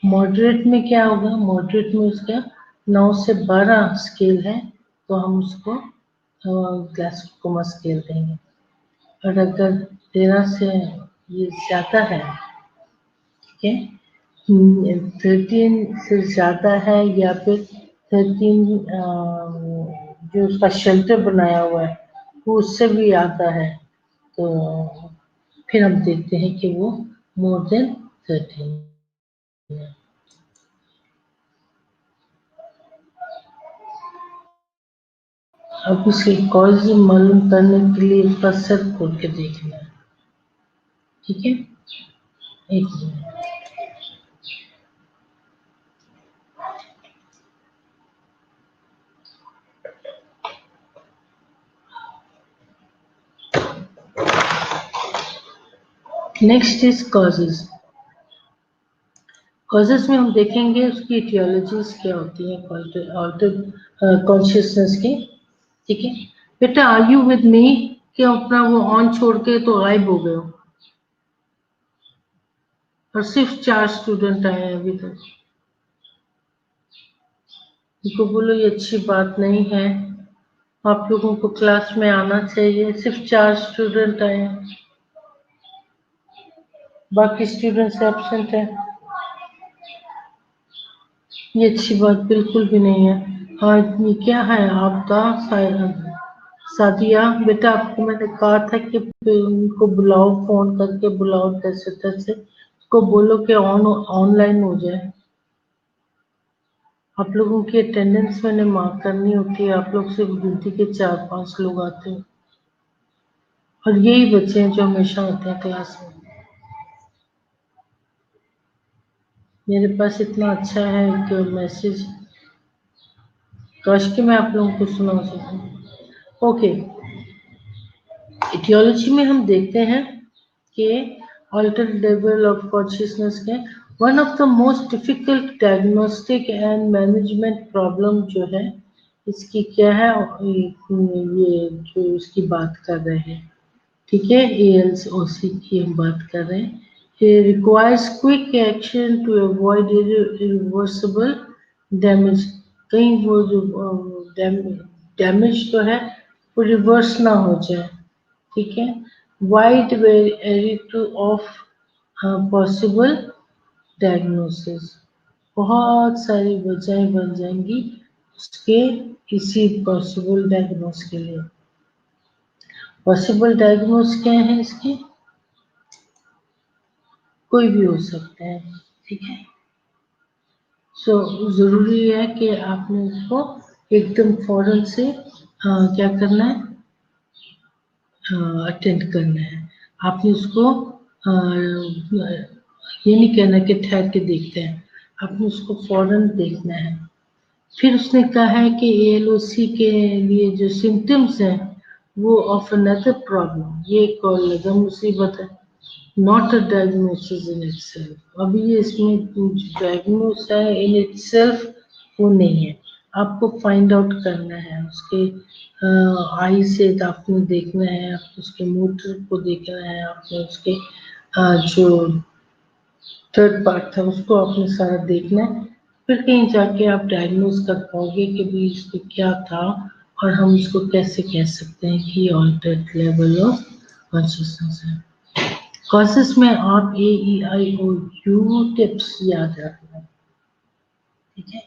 मॉडरेट में क्या होगा? मॉडरेट में उसका 9 से 12 स्केल है तो हम उसको ग्लासगो कोमा स्केल देंगे। और अगर 13 से ये ज्यादा है, ठीक है, 13 से ज्यादा है, या फिर 13 जो उसका शेल्टर बनाया हुआ है वो उससे भी आता है, तो फिर हम देखते हैं कि वो मोर देन 13 है। अब इसके कॉज मालूम करने के लिए इसका सर खोल के देखना है। ठीक है, एक minute. Next is causes. Causes में हम देखेंगे उसकी इटियोलॉजीज क्या होती है ऑल्टर कॉन्शियसनेस की। ठीक है। बेटा आर यू विद मी? कि अपना वो ऑन छोड़ के तो गायब हो गए हो, और सिर्फ 4 स्टूडेंट आए हैं अभी तक। उनको बोलो ये अच्छी बात नहीं है, आप लोगों को क्लास में आना चाहिए। सिर्फ 4 स्टूडेंट आए हैं, बाकी स्टूडेंट्स एब्सेंट है। ये अच्छी बात बिल्कुल भी नहीं है। हाँ, ये क्या है आपका सादिया? बेटा आपको मैंने कहा था कि उनको बुलाओ, फोन करके बुलाओ, तैसे तैसे उसको बोलो कि ऑनलाइन हो जाए। आप लोगों की अटेंडेंस मैंने मार्क करनी होती है, आप लोग सिर्फ गिनती के 4 5 लोग आते हैं, और यही बच्चे हैं जो हमेशा होते हैं क्लास में। मेरे पास इतना अच्छा है कि मैसेज, काश कि मैं आप लोगों को सुना सकूं। ओके, इटियोलॉजी में हम देखते हैं कि ऑल्टर लेवल ऑफ कॉन्शियसनेस के one of the most difficult diagnostic and management problem जो है, इसकी क्या है? ये जो इसकी बात कर रहे हैं, ठीक है, एएलओसी की हम बात कर रहे हैं। It requires quick action to avoid irreversible damage। कहीं वो जो डैमेज तो है वो रिवर्स ना हो जाए। ठीक है। Wide variety of possible diagnosis. बहुत सारी वजहें बन जाएंगी उसके किसी पॉसिबल डायग्नोस के लिए। पॉसिबल डायग्नोस क्या है इसके? कोई भी हो सकता है, ठीक है। सो जरूरी है कि आपने उसको एकदम फौरन से क्या करना है, अटेंड करना है। आपने उसको ये नहीं कहना कि ठहर के देखते हैं, आपने उसको फौरन देखना है। फिर उसने कहा है कि एएलओसी के लिए जो सिम्टम्स हैं वो ऑफ अनदर प्रॉब्लम, ये एक और लगा मुसीबत है, not a diagnosis in itself. अभी ये इसमें डायग्नोस है इन इटसेल्फ वो नहीं है, आपको फाइंड आउट करना है। उसके आई से आपने देखना है, आपको उसके मोटर को देखना है, आपने उसके जो थर्ड पार्ट था उसको आपने सारा देखना है। फिर कहीं जाके आप डायग्नोज कर पाओगे कि भी इसको क्या था और हम इसको कैसे कह सकते हैं कि ऑल्टर्ड लेवल ऑफ कॉन्शियसनेस है। कॉसेस में आप AEIOU टिप्स याद रखना, ठीक है।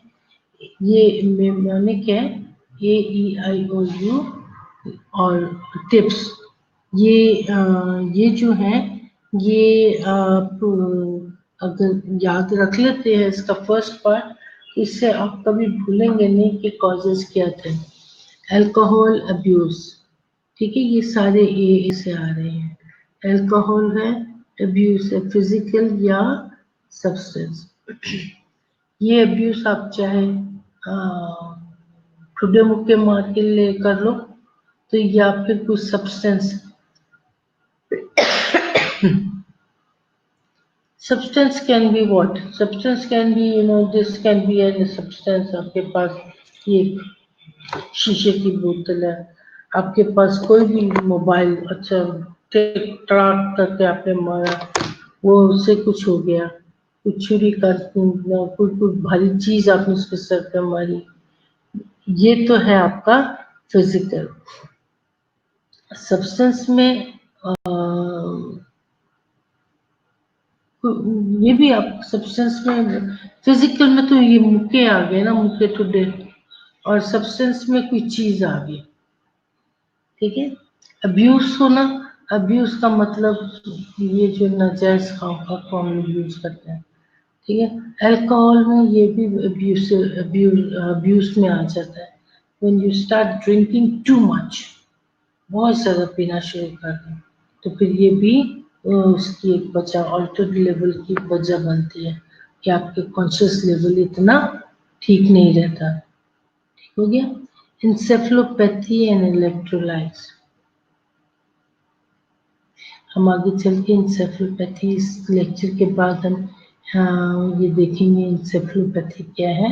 ये मैंने क्या है, AEIOU और टिप्स, ये जो है ये आप अगर याद रख लेते हैं इसका फर्स्ट पार्ट, इससे आप कभी भूलेंगे नहीं कि कॉजेस क्या थे। अल्कोहल अब्यूज, ठीक है, ये सारे ए से आ रहे हैं। अल्कोहल है, अब्यूज है, फिजिकल या सब्सटेंस। ये अब्यूज आप चाहे ठुड्डे मुक्के मार के ले कर लो, तो या फिर कुछ substance, substance can be what? Substance can be, this can be a substance। आपके पास ये शीशे की बोतल है, आपके पास कोई भी मोबाइल, अच्छा टिक टाक करके आपने मारा, वो उससे कुछ हो गया, कुछ छुरी का कुछ भारी चीज आपने उसके सर पे मारी, ये तो है आपका फिजिकल। सब्सटेंस में ये भी आप सब्सटेंस में, फिजिकल में तो ये मुक्के आ गए ना, मुक्के टुडे, और सब्सटेंस में कोई चीज आ गई, ठीक है। अब्यूज होना, अब्यूज का मतलब ये जो नाजायज खाओ को हम लोग यूज करते हैं, ठीक है। अल्कोहल में ये भी अब्यूज अब्यूज में आ जाता है। When you start drinking too much, बहुत ज्यादा पीना शुरू कर दें, तो फिर ये भी उसकी एक वजह, ऑल्टर्ड लेवल की वजह बनती है कि आपके कॉन्शियस लेवल इतना ठीक नहीं रहता, ठीक हो गया। इंसेफ्लोपैथी एंड इलेक्ट्रोलाइट्स, हम आगे चल के इंसेफ्लोपैथी इस लेक्चर के बाद हम ये देखेंगे इंसेफ्लोपैथी क्या है,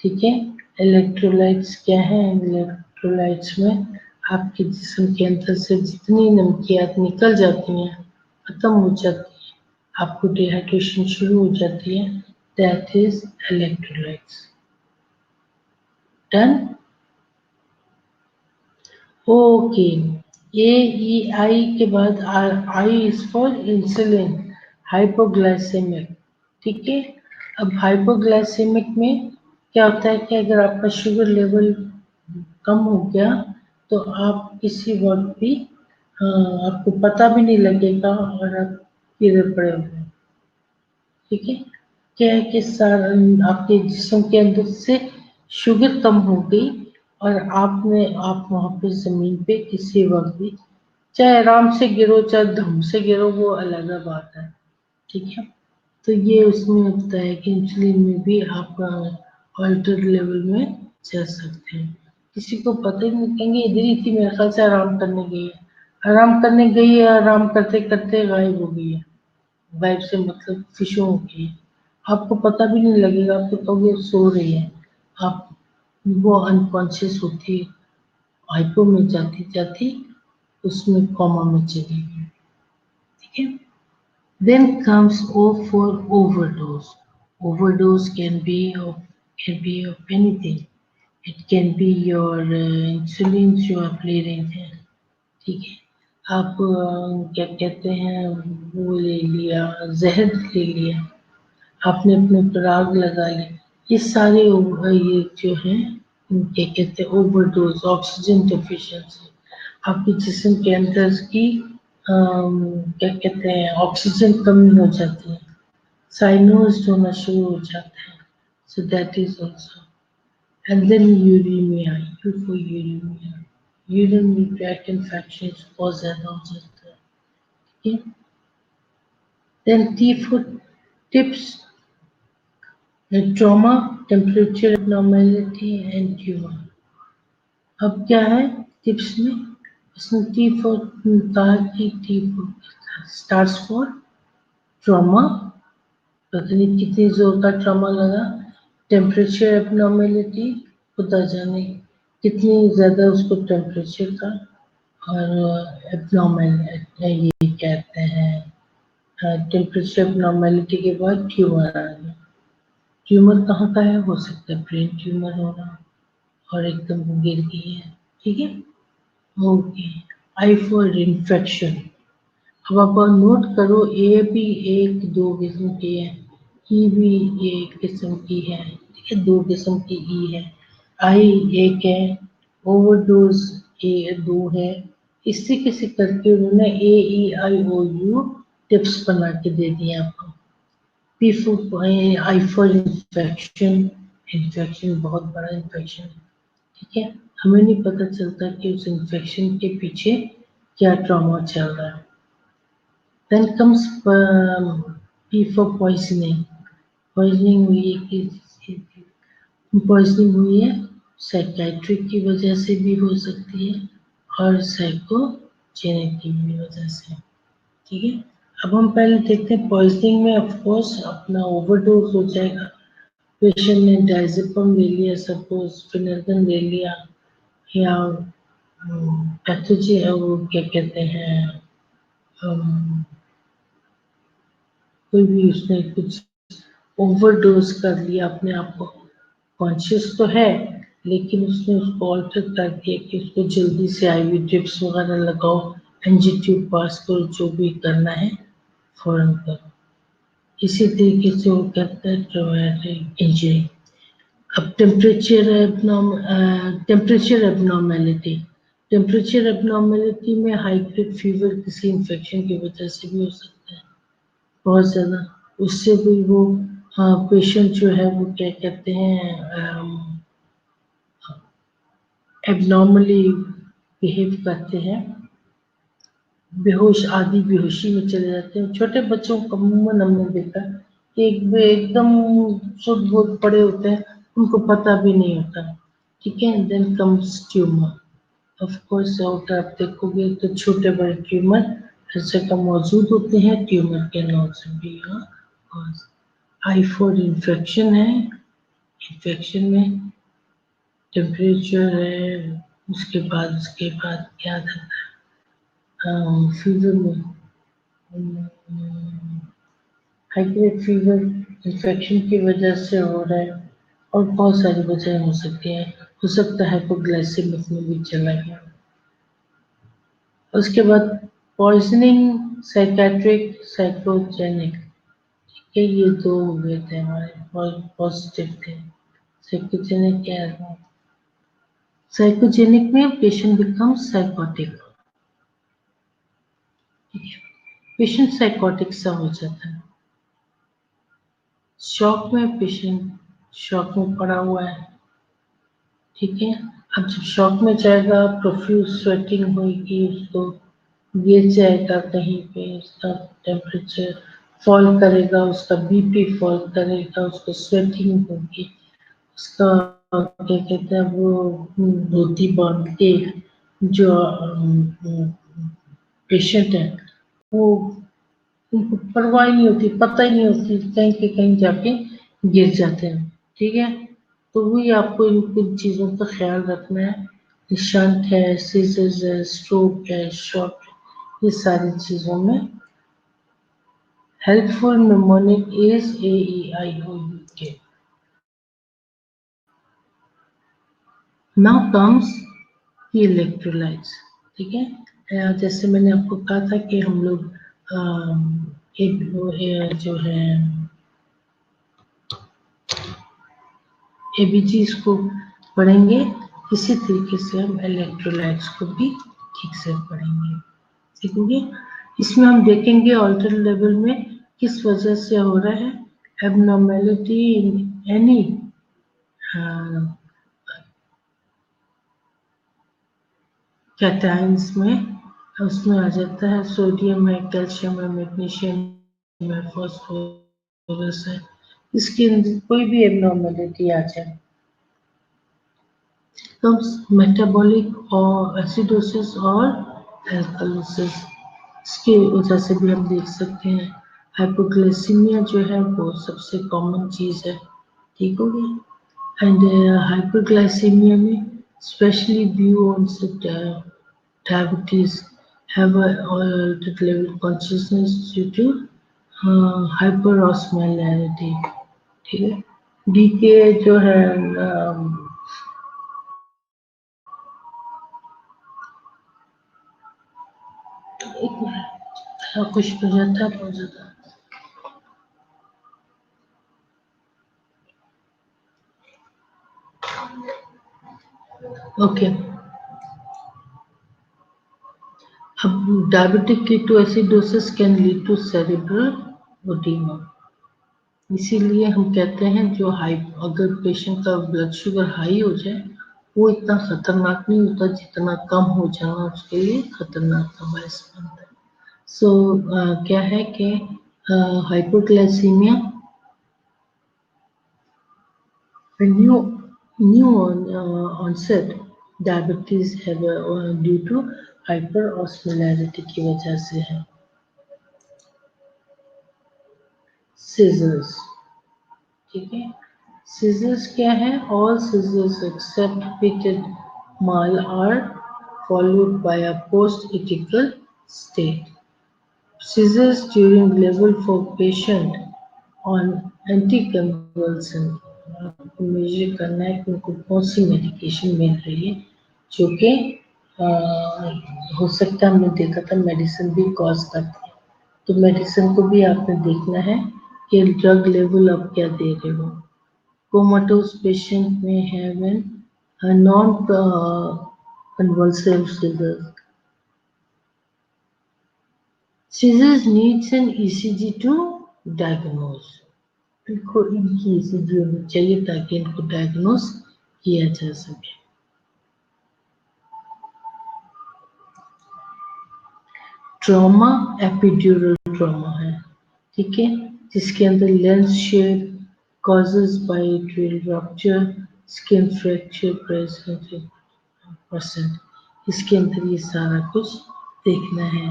ठीक है। इलेक्ट्रोलाइट्स क्या है? इलेक्ट्रोलाइट्स में आपके जिस्म के अंदर से जितनी नमकियात निकल जाती हैं, खत्म हो जाती है, आपको डिहाइड्रेशन शुरू हो जाती है, that is electrolytes. Done, okay. AEI के बाद I is for insulin, hypoglycaemic, ठीक है। अब हाइपोग्लाइसेमिक में क्या होता है कि अगर आपका शुगर लेवल कम हो गया तो आप किसी वक्त भी आपको पता भी नहीं लगेगा और आप गिरे पड़े हुए, ठीक है। क्या है कि सारा आपके जिस्म के अंदर से शुगर कम हो गई और आप वहां पे जमीन पे किसी वक्त भी, चाहे आराम से गिरो चाहे धम से गिरो, वो अलग बात है, ठीक है। तो ये उसमें होता है कि इंसुलिन में भी आप ऑल्टर्ड लेवल में जा सकते हैं। किसी को पता ही नहीं, कहेंगे इधर ही थी, मेरे ख्याल से आराम करने गई है, आराम करने गई है, आराम करते करते गायब हो गई है। गायब से मतलब फिशो हो गई है, आपको पता भी नहीं लगेगा, आप तो कहोगे सो रही है, आप वो अनकॉन्शियस होती है, हाइपो में जाती जाती उसमें कॉमा में चली गई, ठीक है। Then comes O for overdose. Overdose can be of anything. It can be your insulin जो आप ले रहे थे, ठीक है। आप क्या कहते हैं, वो ले लिया, जहर ले लिया, आपने अपने पर आग लगा ली, ये सारे ये जो है क्या कहते हैं ओवरडोज, ऑक्सीजन डेफिशिएंसी, आपके जिस्म के अंदर की क्या कहते हैं ऑक्सीजन कमी हो जाती है, साइनोज होना शुरू हो जाता है, so that is also, and then uremia, uremia, urinary tract infection बहुत ज्यादा हो जाता है, ठीक है। Then T4 tips trauma, temperature abnormality and tumor. अब क्या है टिप्स में, इसमें T4 कहा कि T4 स्टार्स फॉर ट्रॉमा, पता नहीं कितनी जोर का ट्रॉमा लगा, टेम्परेचर एबनॉर्मेलिटी, खुदा जाने कितनी ज्यादा उसको टेम्परेचर का, और एबनॉर्मल ये कहते हैं टेम्परेचर एबनॉर्मेलिटी के बाद ट्यूमर आ गया। ट्यूमर कहाँ का है, हो सकता है ब्रेन ट्यूमर होना और एकदम गिर गई है, ठीक है। ओके, आई फॉर इन्फेक्शन, अब आप नोट करो ए भी एक दो किस्म की है, ई भी एक किस्म की है, ठीक है, दो किस्म की ई है, आई एक है, ओवरडोज ए दो है, इससे किसी करके उन्होंने ए ई आई ओ यू टिप्स बना के दे दिए आपको। P for I for infection, infection बहुत बड़ा इन्फेक्शन है, ठीक है, हमें नहीं पता चलता कि उस इन्फेक्शन के पीछे क्या ट्रॉमा चल रहा है। Then comes P for poisoning. Poisoning हुई है कि पॉइजनिंग हुई है साइकेट्रिक की वजह से भी हो सकती है और साइकोजेनिक की भी वजह से, ठीक है। अब हम पहले देखते हैं पॉइजनिंग में, ऑफ कोर्स अपना ओवरडोज हो जाएगा, पेशेंट ने डायजेपम ले लिया, सपोज फिनर्गन ले लिया, या पैथोजी है वो क्या कहते हैं कोई भी उसने कुछ ओवरडोज कर लिया अपने आप को, कॉन्शियस तो है लेकिन उसने उसको ऑल्टर कर दिया कि उसको जल्दी से आईवी ड्रिप्स वगैरह लगाओ, एनजी ट्यूब पास करो, जो भी करना है फौरन करो, इसी तरीके से वो करता है ट्रॉमेटिक इंजरी। अब टेम्परेचर एबनॉर्मेलिटी, टेम्परेचर एबनॉर्मेलिटी में हाई ग्रेड फीवर किसी इन्फेक्शन की वजह से भी हो सकता है, बहुत ज़्यादा, उससे भी वो पेशेंट जो है वो क्या कहते हैं एबनॉर्मली बिहेव करते हैं, बेहोश आधी बेहोशी में चले जाते हैं। छोटे बच्चों को अमूमन हमने देखा कि एकदम शुद्ध बुद्ध पड़े होते हैं, उनको पता भी नहीं होता, ठीक है। Then comes tumour, of course out आप देखोगे तो छोटे बड़े ट्यूमर ऐसे का मौजूद होते हैं, ट्यूमर के नाम से भी आई फॉर इन्फेक्शन है, इन्फेक्शन में टेम्परेचर है, उसके बाद क्या था फीवर में हाई ग्रेड फीवर इन्फेक्शन की वजह से हो रहा है, और बहुत सारी वजह हो सकती है, हो सकता है हाइपोग्लाइसेमिक में भी चला गया। उसके बाद पॉइजनिंग, साइकेट्रिक, साइकोजेनिक, ठीक है, ये दो हो गए थे हमारे पॉजिटिव थे। साइकोजेनिक क्या है, साइकोजेनिक में patient becomes psychotic, patient psychotic सा हो जाता है, शॉक में पेशेंट शॉक में पड़ा हुआ है, ठीक है। अब जब शॉक में जाएगा प्रोफ्यूज स्वेटिंग होगी, उसको गिर जाएगा कहीं पे, उसका टेम्परेचर फॉल करेगा, उसका बीपी फॉल करेगा, उसको स्वेटिंग होगी, उसका क्या कहते हैं वो धोती बांध के जो पेशेंट है वो उनको परवाह ही नहीं होती, पता ही नहीं होती, कहीं के कहीं जाके गिर जाते हैं, ठीक है। तो वही आपको इन कुछ चीज़ों का ख्याल रखना है, शंट है, सीजर्स है, स्ट्रोक है, शॉक, ये सारी चीज़ों में helpful mnemonic is AEIOUK. Now comes the electrolytes, ठीक है। जैसे मैंने आपको कहा था कि हम लोग एक जो है एबीजीज को पढ़ेंगे, इसी तरीके से हम इलेक्ट्रोलाइट्स को भी ठीक से पढ़ेंगे। सीखेंगे। इसमें हम देखेंगे ऑल्टर लेवल में किस वजह से हो रहा है एबनॉर्मेलिटी इन एनी कैटायंस में, उसमें आ जाता है सोडियम है, कैल्शियम है, मैग्नीशियम है, फॉस्फोरस है, इसके अंदर कोई भी एबनॉर्मेलिटी आ जाए तो मेटाबॉलिक और एसिडोसिस और एल्कलोसिस, इसकी वजह से भी हम देख सकते हैं। हाइपोग्लाइसीमिया जो है वो सबसे कॉमन चीज है, ठीक हो गया। एंड हाइपोग्लाइसीमिया में specially view on diabetes have a altered level of consciousness due to hyperosmolarity, ठीक है। डी के जो है एक मिनट कुछ हो जाता है बहुत ज्यादा। ओके, अब diabetic ketoacidosis can lead to cerebral oedema, इसीलिए हम कहते हैं जो हाई, अगर पेशेंट का ब्लड शुगर हाई हो जाए वो इतना खतरनाक नहीं होता जितना कम हो जाना उसके लिए खतरनाक का बायस बनता है। सो क्या है कि hypoglycaemia new new onset diabetes है ड्यू टू हाइपर ऑस्मोलैरिटी की वजह से है। सीजर्स, ठीक है। सीजर्स क्या है, all seizures except petit mal are followed by a postictal state. Seizures during level for patient on anticonvulsant, आपको मेजर करना है कि उनको कौन सी मेडिकेशन मिल रही है, जो कि हो सकता है हमने देखा था मेडिसिन भी कॉज करती है, तो मेडिसिन को भी आपने देखना है कि ड्रग लेवल आप क्या दे रहे हो। कोमाटोस पेशेंट में have an non convulsive seizures. Seizures needs an ECG to diagnose. इनको इनकी ECG होनी चाहिए ताकि इनको डायग्नोस किया जा सके। ट्रॉमा एपिड्यूरल ट्रॉमा है, ठीक है, जिसके अंदर lens shape causes bye drill rupture skin fracture percent, इसके अंदर ये सारा कुछ देखना है,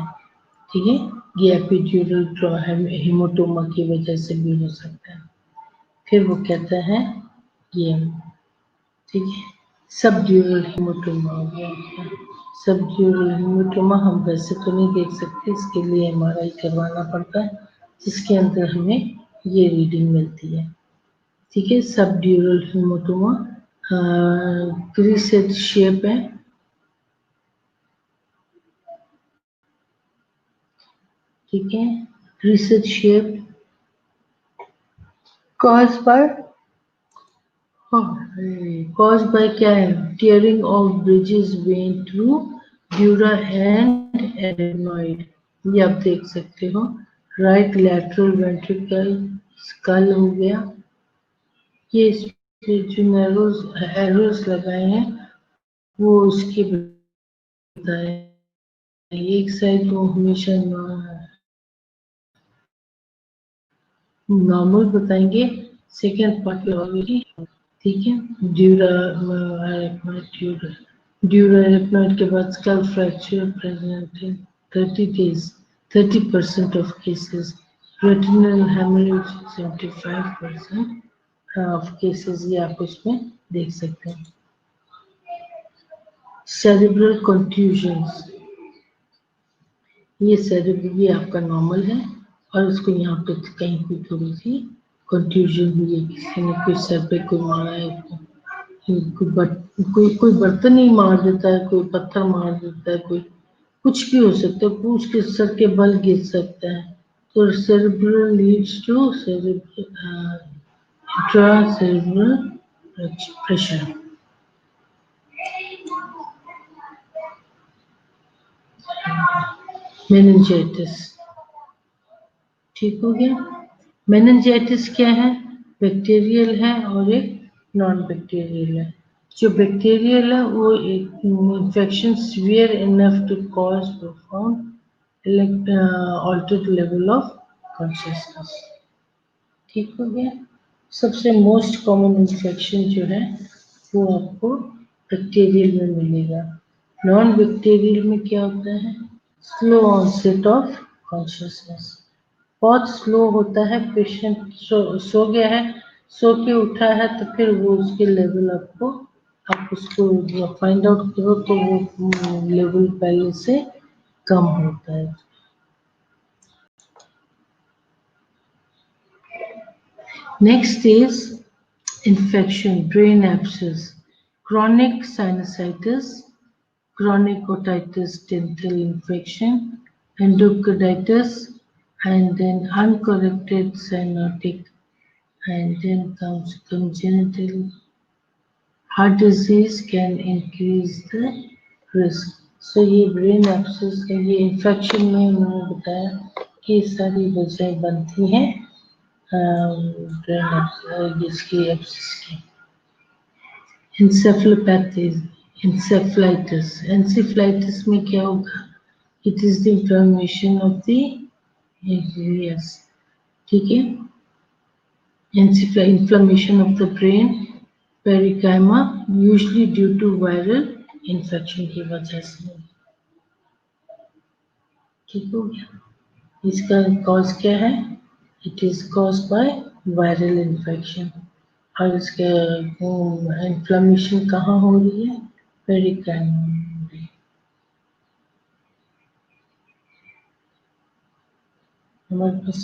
ठीक है। ये एपिड्यूरल हेमोटोमा की वजह से भी हो सकता है। फिर वो कहता है ये, ठीक है, सबड्यूरल हेमोटोमा हो गया। सबड्यूरल हेमोटोमा हम वैसे तो नहीं देख सकते, इसके लिए एमआरआई करवाना पड़ता है, जिसके अंदर हमें ये रीडिंग मिलती है, ठीक है। सबड्यूरल हेमोटोमा क्रीसेड शेप है, ठीक है, crescent shape cause by caused by क्या है, tearing of bridges vein through dura and adenoid, ये आप देख सकते हो। राइट लैटरल वेंट्रिकल स्कल हो गया, ये जो एरोस लगाए हैं वो उसके बताए, एक साइड को हमेशा नॉर्मल बताएंगे, सेकेंड पार्ट ऑलरेडी, ठीक है। ड्यूराप्नॉइड के बाद skull fracture present in 30 days 30% of cases, retinal haemorrhage 75% of cases, ये आप उसमें देख सकते हैं। सेरिब्रल कंट्यूजन्स, ये आपका नॉर्मल है और उसको यहाँ पे कहीं पे थोड़ी सी कंफ्यूजन हुई है, किसी ने कोई सर पे कोई मारा है, कोई बर्तन ही मार देता है, कोई पत्थर मार देता है, कोई कुछ भी हो सकता है, उसके सर के बल गिर सकता है। तो cerebral leads to cerebral pressure. Meningitis, ठीक हो गया। मेनिंजाइटिस क्या है? बैक्टीरियल है और एक नॉन बैक्टीरियल है। जो बैक्टीरियल है वो एक infection severe enough to cause profound altered level of consciousness, ठीक हो गया। सबसे मोस्ट कॉमन इन्फेक्शन जो है वो आपको बैक्टीरियल में मिलेगा। नॉन बैक्टीरियल में क्या होता है? स्लो ऑनसेट ऑफ कॉन्शियसनेस, बहुत स्लो होता है। पेशेंट सो गया है, सो के उठा है तो फिर वो उसके लेवल आपको, आप उसको फाइंड आउट करो तो वो लेवल पहले से कम होता है। Next is infection, brain abscess, chronic sinusitis, chronic otitis dental infection, endocarditis, and then uncorrected cyanotic, and then comes congenital heart disease can increase the risk. So ये brain abscess का ये infection में उन्होंने बताया कि ये सारी वजह बनती हैं brain इसकी abscess की। Encephalopathy, encephalitis, encephalitis में क्या होगा? It is the inflammation of the areas, ठीक है। Inflammation of the brain parenchyma usually due to viral infection की वजह से, ठीक हो गया। इसका कॉज क्या है? It is caused by viral infection। और इसके इन्फ्लेमेशन कहाँ हो रही है? पेरिकाइमा। हमारे पास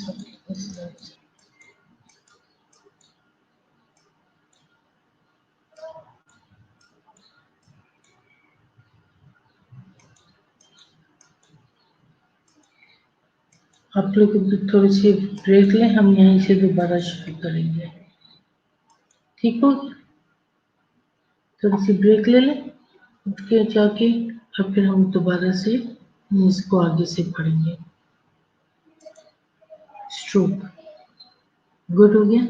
आप लोग भी थोड़ी सी ब्रेक लें, हम यहीं से दोबारा शुरू करेंगे, ठीक हो? थोड़ी सी ब्रेक ले लें, उठ के जाके और फिर हम दोबारा से इसको आगे से पढ़ेंगे। स्ट्रोक गुड हो गया।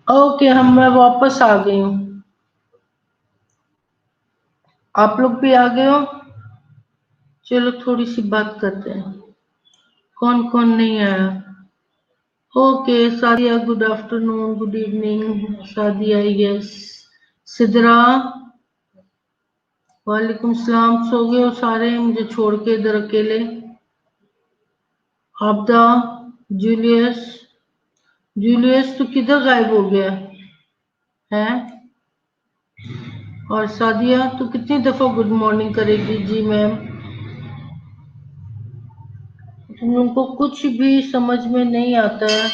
ओके, मैं वापस आ गई हूँ। आप लोग भी आ गए हो? चलो थोड़ी सी बात करते हैं। कौन कौन नहीं आया? Okay, Sadia good afternoon, good evening. Sadia yes. Sidra वालेकुम सलाम। सो गए हो सारे, मुझे छोड़ के इधर अकेले? आपदा, जूलियस, जूलियस तू किधर गायब हो गया है? और सादिया तू कितनी दफा गुड मॉर्निंग करेगी? जी मैम। तुम लोगों को कुछ भी समझ में नहीं आता है।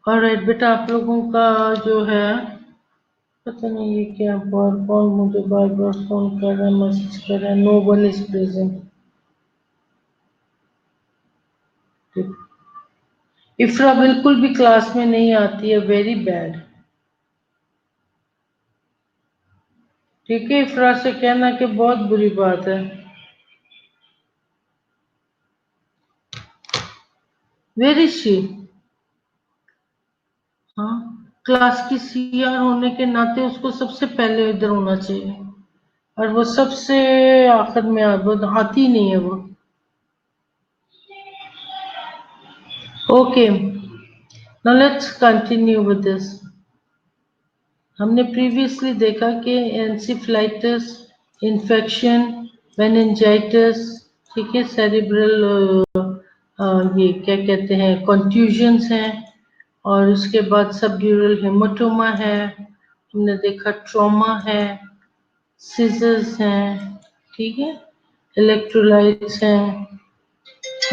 और बेटा आप लोगों का जो है, पता नहीं ये क्या, बार बार मुझे बार बार फोन कर रहा है, मैसेज कर रहा है, no one is present. Ifra बिल्कुल भी क्लास में नहीं आती है, वेरी बैड। ठीक है, इफ्रा से कहना कि बहुत बुरी बात है। Very she. हाँ, क्लास की सीआर होने के नाते उसको सबसे पहले इधर होना चाहिए, और वो सबसे आखिर में वो आती नहीं है वो। Okay, now let's continue with this. हमने प्रीवियसली देखा कि एंसिफलाइटिस, इन्फेक्शन, मेनिंजाइटिस, ठीक है, सेरिब्रल, ये क्या कहते हैं, कॉन्ट्यूजन्स हैं, और उसके बाद सबड्यूरल हेमाटोमा है, हमने देखा ट्रॉमा है, सीजर्स हैं, ठीक है, इलेक्ट्रोलाइट्स हैं।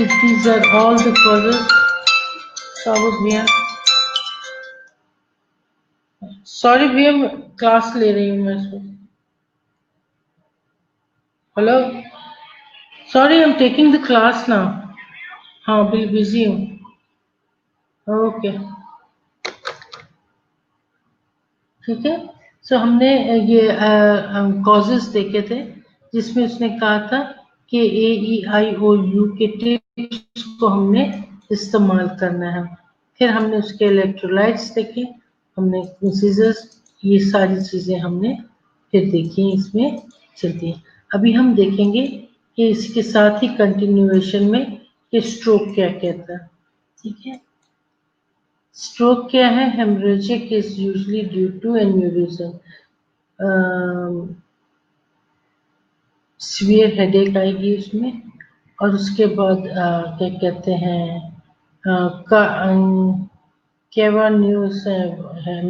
These are all the causes. साबुत भैया, सॉरी भैया, क्लास ले रही हूँ मैं इसको। Hello, sorry, I am taking the class now. हाँ, बिजी हूँ। ओके, ठीक है। सो हमने ये कॉजेस देखे थे, जिसमें उसने कहा था कि AEIOU के टिप्स को हमने इस्तेमाल करना है। फिर हमने उसके इलेक्ट्रोलाइट्स देखे, हमने सीजर्स, ये सारी चीजें हमने फिर देखी इसमें चलती है। अभी हम देखेंगे कि इसके साथ ही कंटिन्यूएशन में कि स्ट्रोक क्या कहता है, ठीक है। स्ट्रोक क्या है? Haemorrhagic is usually due to aneurysm, severe headache आएगी उसमें, और उसके बाद क्या कहते हैं, केवा न्यूज है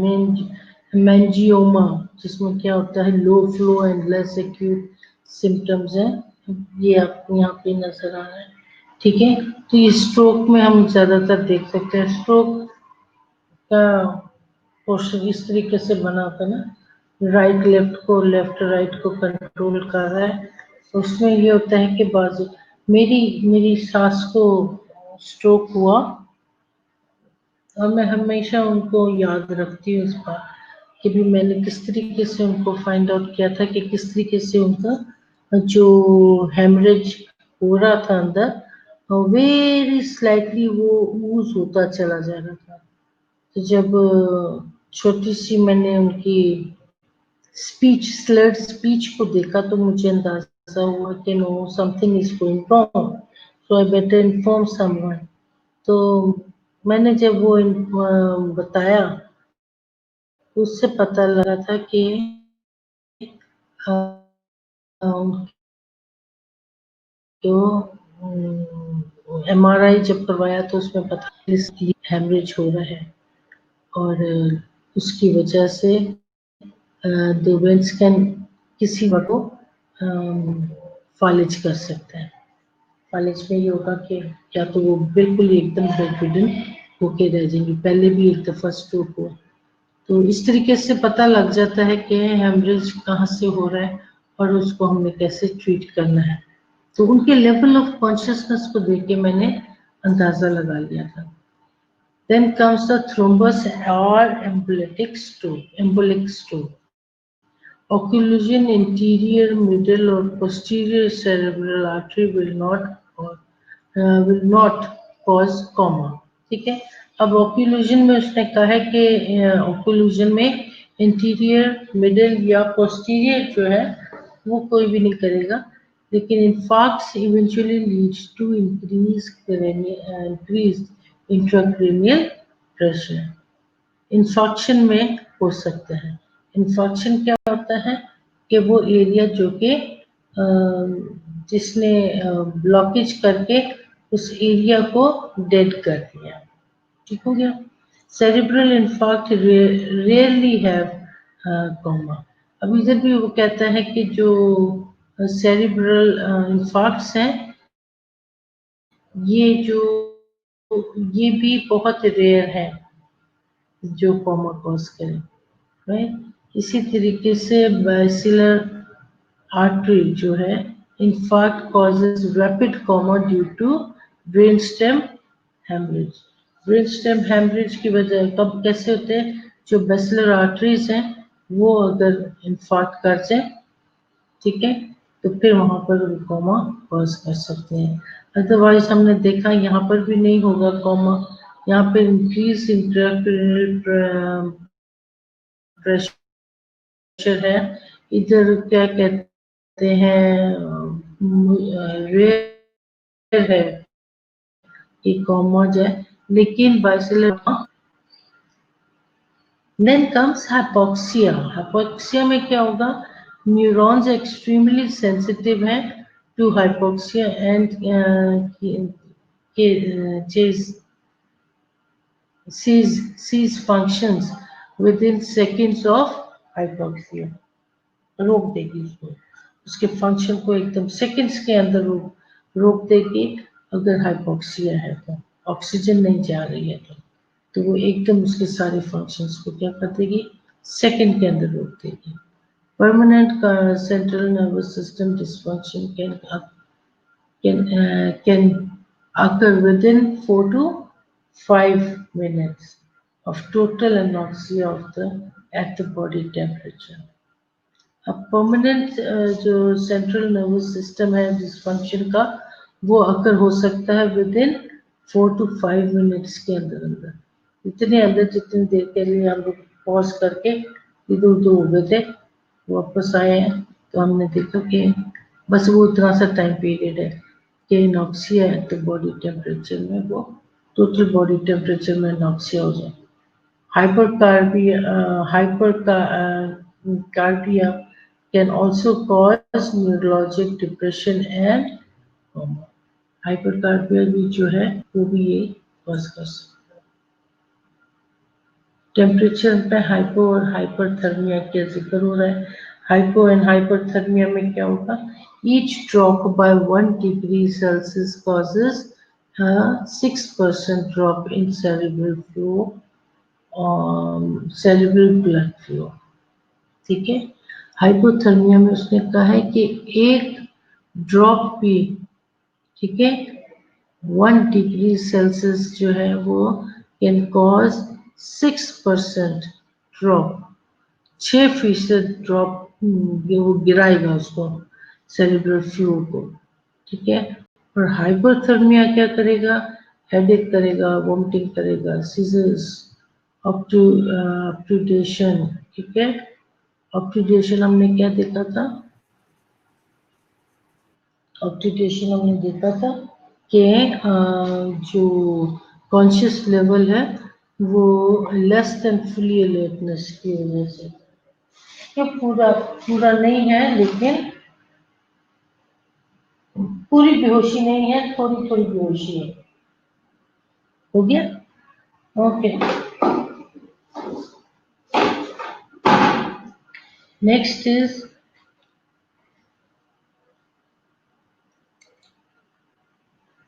मेंजियोमा, जिसमें क्या होता है, low flow and less acute symptoms हैं। ये आपको यहाँ पे नजर आ रहा है, ठीक है। तो ये स्ट्रोक में हम ज्यादातर देख सकते हैं। स्ट्रोक का पोर्शन इस तरीके से बना होता है ना, राइट लेफ्ट को, लेफ्ट राइट को कंट्रोल कर रहा है। उसमें ये होता है कि बाजू, मेरी मेरी सास को स्ट्रोक हुआ, और मैं हमेशा उनको याद रखती हूँ इस बात कि भी मैंने किस तरीके से उनको फाइंड आउट किया था कि किस तरीके से उनका जो हेमरेज हो रहा था अंदर, वेरी स्लाइटली वो यूज होता चला जा रहा था। तो जब छोटी सी मैंने उनकी स्पीच, स्लर्ड स्पीच को देखा, तो मुझे अंदाजा हुआ कि no, something is going wrong, so I better inform someone. तो मैंने जब वो बताया, तो उससे पता लगा था कि तो MRI जब करवाया तो उसमें पता इसकी हेमरेज हो रहा है, और उसकी वजह से द वेंस कैन किसी को फालिज कर सकते हैं। फालिज में ये होगा कि या तो वो बिल्कुल ही एकदम बेडरिडन होके रह जाएंगी। पहले भी एक दफा स्ट्रोक हुआ, तो इस तरीके से पता लग जाता है कि हेमरेज कहाँ से हो रहा है और उसको हमें कैसे ट्रीट करना है। तो उनके लेवल ऑफ कॉन्शियसनेस को देख के मैंने अंदाजा लगा लिया था। देन कम्स द थ्रोम्बस और embolic stroke. Occlusion interior, middle or posterior cerebral artery will not occur will not cause comma. ठीक है, अब ओक्लूजन में उसने कहा है कि ओक्लूजन में इंटीरियर, मिडिल या पोस्टीरियर जो है वो कोई भी नहीं करेगा, लेकिन infarct eventually leads to increase intracranial pressure. Infarction में हो सकता है। इन्फॉक्शन क्या होता है कि वो एरिया जो कि जिसने ब्लॉकेज करके उस एरिया को डेड कर दिया। ठीक हो गया। Cerebral infarct rarely have comma. अब इधर भी वो कहता है कि जो सेरिब्रल इन्फार्क्ट्स हैं ये जो ये भी बहुत रेयर है जो कॉमा कॉज करें, राइट। इसी तरीके से बैसिलर आर्टरी जो है infarct causes rapid coma due to brain stem haemorrhage. Brain stem haemorrhage की वजह कब कैसे होते हैं, जो बैसिलर आर्टरीज हैं वो अगर इन्फार्क्ट कर जाए, ठीक है, तो फिर वहां पर कॉमा कॉज कर सकते हैं। अदरवाइज हमने देखा यहाँ पर भी नहीं होगा कॉमा। यहाँ पे इंक्रीज इंट्राक्रेनियल प्रेशर है। इधर क्या कहते हैं, रेयर है कि कॉमा जाए, लेकिन basilar. Then comes hypoxia. Hypoxia में क्या होगा, न्यूरॉन्स एक्सट्रीमली सेंसिटिव हैं to hypoxia and cease functions within seconds of hypoxia। रोक देगी उसको, उसके फंक्शन को एकदम सेकंड्स के अंदर रोक देगी अगर हाइपोक्सिया है तो, ऑक्सीजन नहीं जा रही है तो वो एकदम उसके सारे फंक्शंस को क्या कर देगी, सेकंड के अंदर रोक देगी। Permanent central nervous system dysfunction can occur within 4 to 5 minutes of total anoxia of the at the body temperature। अब परमानेंट जो सेंट्रल नर्वस सिस्टम है डिसफंक्शन का वो अकर हो सकता है विद इन 4 to 5 मिनट्स के अंदर अंदर। इतने अंदर जितनी देर के लिए हम लोग पॉज करके इधर उधर हो गए थे, वापस आए हैं तो हमने देखा कि बस वो इतना सा टाइम पीरियड है कि नॉक्सिया एट द बॉडी टेम्परेचर में वो टोटल बॉडी टेम्परेचर में नॉक्सिया हो जाए। Hypercarbia can also cause neurologic depression and coma। हाइपरकार्बिया भी जो है वो भी ये कॉज कर सकता है। टेम्परेचर पे हाइपो और हाइपरथर्मिया का जिक्र हो रहा है। हाइपो एंड हाइपरथर्मिया में क्या होगा, each drop by 1 degree Celsius causes 6% drop in cerebral flow, cerebral blood flow. ठीक है, हाइपोथर्मिया में उसने कहा है कि एक ड्रॉप भी, ठीक है, 1 डिग्री सेल्सियस जो है वो कैन कॉज 6% ड्रॉप, 6% ड्रॉप वो गिराएगा उसको सेरेब्रल फ्लो को। ठीक है, और हाइपोथर्मिया क्या करेगा, हेडेक करेगा, वॉमिटिंग करेगा, सीजर्स, ऑक्लूडेशन। ठीक है, ऑक्लूडेशन हमने क्या देखा था, ऑक्लूडेशन हमने देखा था कि जो कॉन्शियस लेवल है वो लेस देन फुली अलर्टनेस की वजह से, ये पूरा पूरा नहीं है लेकिन पूरी बेहोशी नहीं है, थोड़ी थोड़ी बेहोशी है। हो गया, ओके। Next is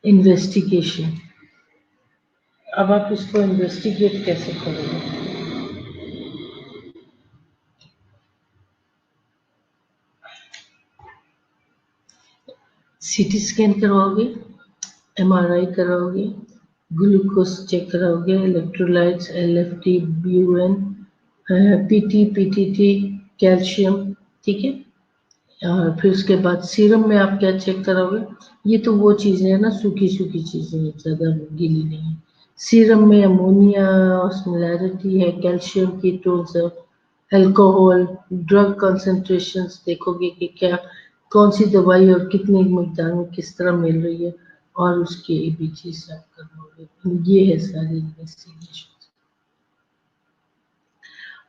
investigation. अब आप इसको इन्वेस्टिगेट कैसे करोगे, सीटी स्कैन करवाओगे, एमआरआई कराओगे, ग्लूकोज चेक कराओगे, electrolytes, LFT, BUN, PT, PTT, calcium. ठीक है, और फिर उसके बाद सीरम में आप क्या चेक कराओगे, ये तो वो चीजें है ना, सूखी सूखी चीजें, ज्यादा गीली नहीं है। सीरम में अमोनिया ऑस्मोलैरिटी है, calcium ketones, alcohol, drug concentrations देखोगे कि क्या कौन सी दवाई और कितनी मिकदार में किस तरह मिल रही है, और उसके एबीसी से आप करवाओगे। ये है सारी इन्वेस्टिगेशन।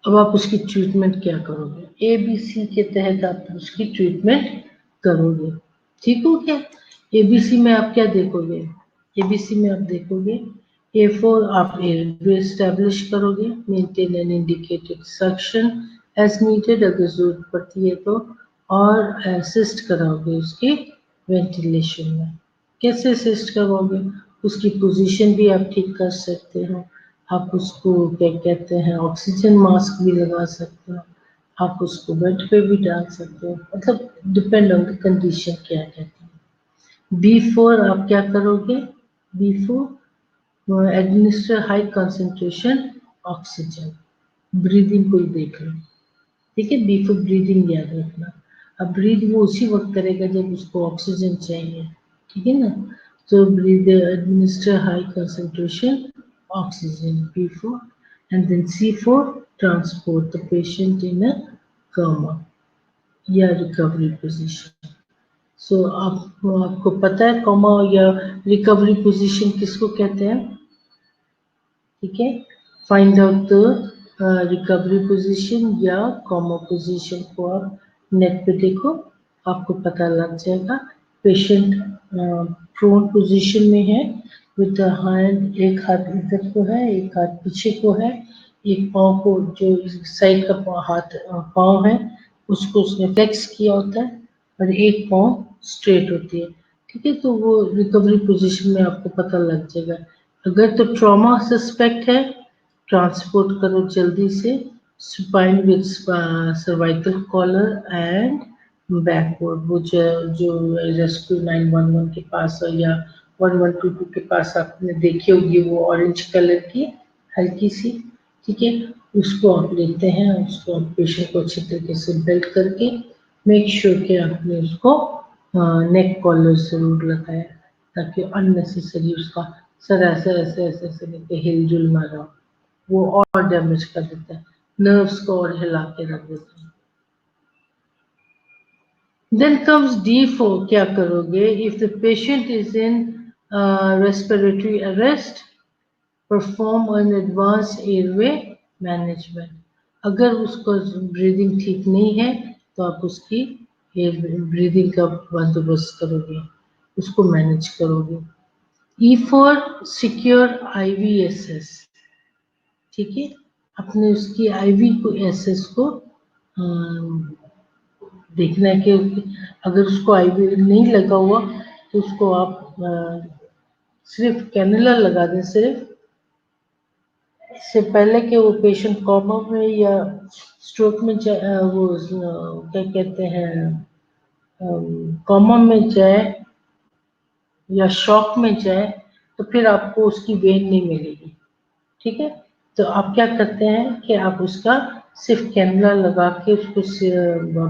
अब आप उसकी ट्रीटमेंट क्या करोगे, एबीसी के तहत आप उसकी ट्रीटमेंट करोगे। ठीक हो गया। एबीसी में आप क्या देखोगे, एबीसी में आप देखोगे A4 आप एयरवे एस्टेब्लिश करोगे, maintain and indicated suction as needed अगर जरूरत पड़ती है तो, और असिस्ट कराओगे उसके वेंटिलेशन में। कैसे असिस्ट करवाओगे, उसकी पोजीशन भी आप ठीक कर सकते हो, आप उसको क्या कहते हैं ऑक्सीजन मास्क भी लगा सकते हो, आप उसको बेड पे भी डाल सकते हो, मतलब डिपेंड ऑन द कंडीशन क्या कहती है। B4 आप क्या करोगे, B4 administer high concentration oxygen, breathing को ही देख लो। ठीक है, B4 ब्रीदिंग याद रखना। अब ब्रीद वो उसी वक्त करेगा जब उसको ऑक्सीजन चाहिए, ठीक है ना। तो breathe administer high concentration oxygen B4, and then C4 transport the patient in a coma या रिकवरी पोजीशन। सो आपको पता है कोमा या रिकवरी पोजीशन किसको कहते हैं, ठीक है। Find out the recovery position या कोमा पोजीशन को आप नेट पे देखो, आपको पता लग जाएगा। पेशेंट प्रोन पोजीशन में है, विद द हैंड, एक हाथ इधर को है, एक हाथ पीछे को है, एक पाँव को जो साइड का हाथ पाँव है उसको उसने फ्लेक्स किया होता है, और एक पाँव स्ट्रेट होती है। ठीक है, तो वो रिकवरी पोजीशन में आपको पता लग जाएगा। अगर तो ट्रॉमा सस्पेक्ट है, ट्रांसपोर्ट करो जल्दी से, spine with cervical collar and backward, वो जो रेस्क्यू 911 के पास या 1122 के पास आपने देखी होगी वो ऑरेंज कलर की हल्की सी, ठीक है, उसको आप लेते हैं, उसको आप पेशेंट को अच्छी तरीके से बेल्ट करके मेक श्योर कि आपने उसको नेक कॉलर जरूर लगाया, ताकि अननेसेसरी उसका सर ऐसे ऐसे ऐसे ऐसे लेके हिलजुल ना रहा, वो और डैमेज कर देता है, नर्व्स को और हिला के रख देता है। देन कम्स D4, क्या करोगे, if the patient is in respiratory arrest, perform an advance airway management. अगर उसको ब्रीदिंग ठीक नहीं है तो आप उसकी ब्रीदिंग का बंदोबस्त करोगे, उसको मैनेज करोगे। E4 सिक्योर IVSS, ठीक है, अपने उसकी IV को एसएस को देखना है कि अगर उसको IV नहीं लगा हुआ तो उसको आप सिर्फ कैनुला लगा दें, सिर्फ इससे पहले कि वो पेशेंट कोमा में या स्ट्रोक में वो क्या कहते हैं कोमा में जाए या शॉक में जाए, तो फिर आपको उसकी वेन नहीं मिलेगी। ठीक है, तो आप क्या करते हैं कि आप उसका सिर्फ कैनुला लगा के उसको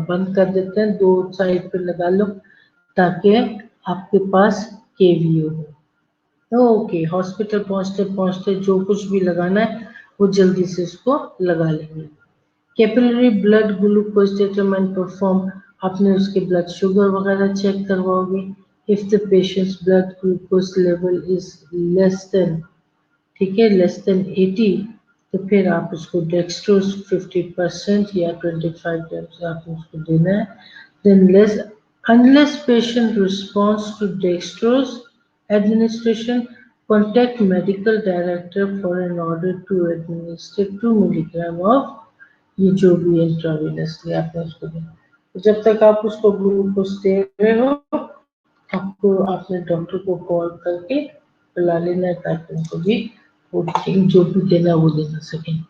बंद कर देते हैं, दो साइड पे लगा लो ताकि आपके पास केवीओ हो। ओके, हॉस्पिटल पहुंचते पहुंचते जो कुछ भी लगाना है वो जल्दी से उसको लगा लेंगे। Capillary blood glucose determine perform, आपने उसके ब्लड शुगर वगैरह चेक करवाओगे। If the patients blood glucose level is less then, ठीक है, लेस देन 80, तो फिर आप उसको डेक्सट्रोज 50% या 25 ग्राम्स आपको उसको देना है। Then less unless patient response to dextrose administration, contact medical director for an order to administer 2 milligram of, ये जो भी इंट्रावेनसली आपने उसको देना। तो जब तक आप उसको ग्लूकोज दे रहे हो, आपको अपने डॉक्टर को कॉल करके बुला लेना है ताकि उनको भी वो जो भी देना वो देना सकें।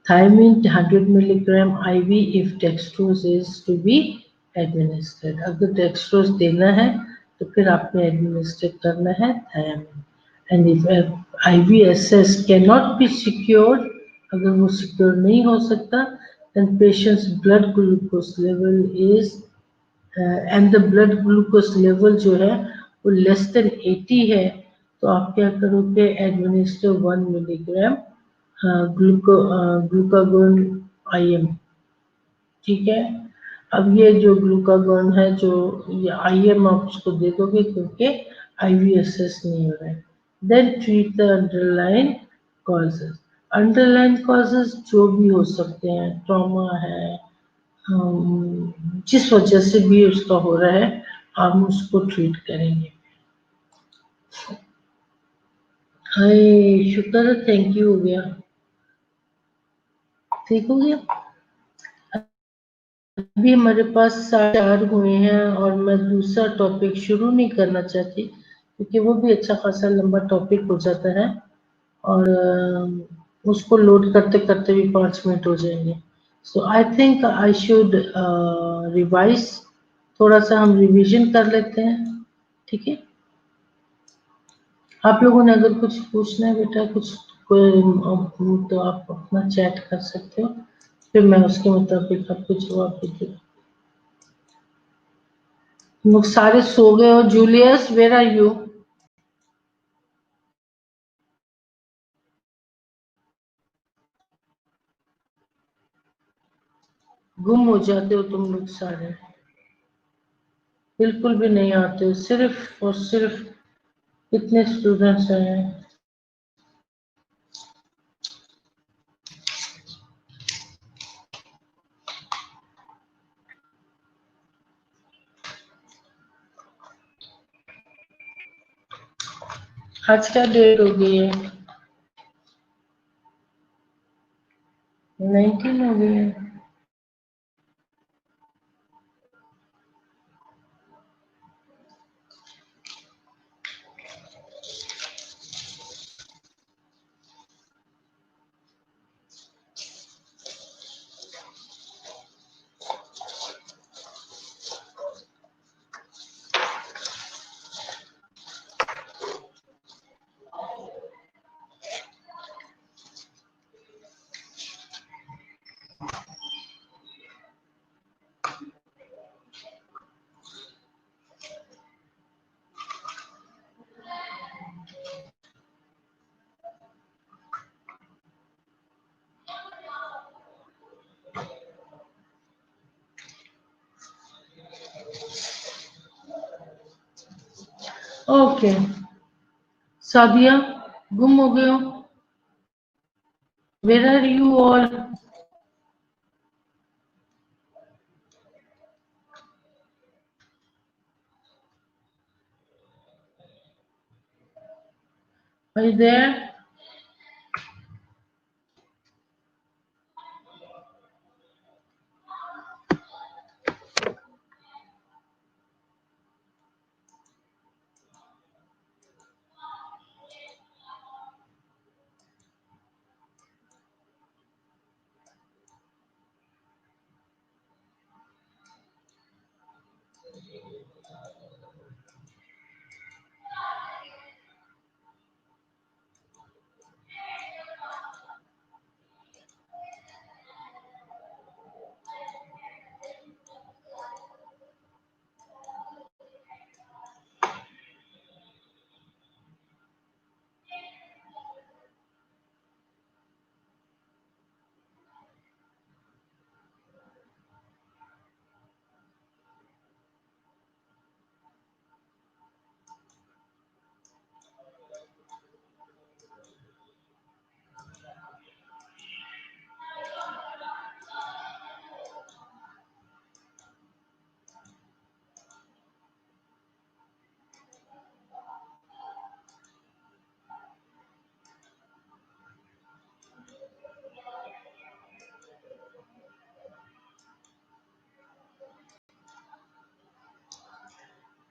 Thiamine 100 milligram IV if dextrose is to be administered. अगर dextrose देना है तो फिर आपने एडमिनिस्टर करना है thiamine. And if IVSS cannot be secured, अगर वो सिक्योर नहीं हो सकता, then patient's blood glucose level is and the blood glucose level जो है वो लेस देन 80 है तो आप क्या करोगे, एडमिनिस्टर 1 मिलीग्राम ग्लूकागोन IM। ठीक है, अब ये जो ग्लूकागोन है जो ये IM आप उसको दे दोगे क्योंकि IV असेस नहीं हो रहा है। Then treat the underline causes. Underline causes जो भी हो सकते हैं, ट्रॉमा है, जिस वजह से भी उसका हो रहा है हम उसको ट्रीट करेंगे। हाय शुक्र है, थैंक यू हो गया, ठीक हो गया। अभी हमारे पास 4 हुए हैं और मैं दूसरा टॉपिक शुरू नहीं करना चाहती क्योंकि वो भी अच्छा खासा लंबा टॉपिक हो जाता है और उसको लोड करते करते भी 5 मिनट हो जाएंगे। So I think I should revise, थोड़ा सा हम रिवीजन कर लेते हैं। ठीक है, आप लोगों ने अगर कुछ पूछना है बेटा कुछ तो आप अपना चैट कर सकते हो, फिर मैं उसके मुताबिक आपको जवाब दे दूँ। लोग सारे सो गए हो। Julius where are you? गुम हो जाते हो तुम लोग सारे, बिल्कुल भी नहीं आते हो। सिर्फ और सिर्फ कितने स्टूडेंट्स हैं? आज क्या डेट हो गई है? 19 हो गई है। ओके सादिया, गुम हो गए हो। Where are you all? Are you there?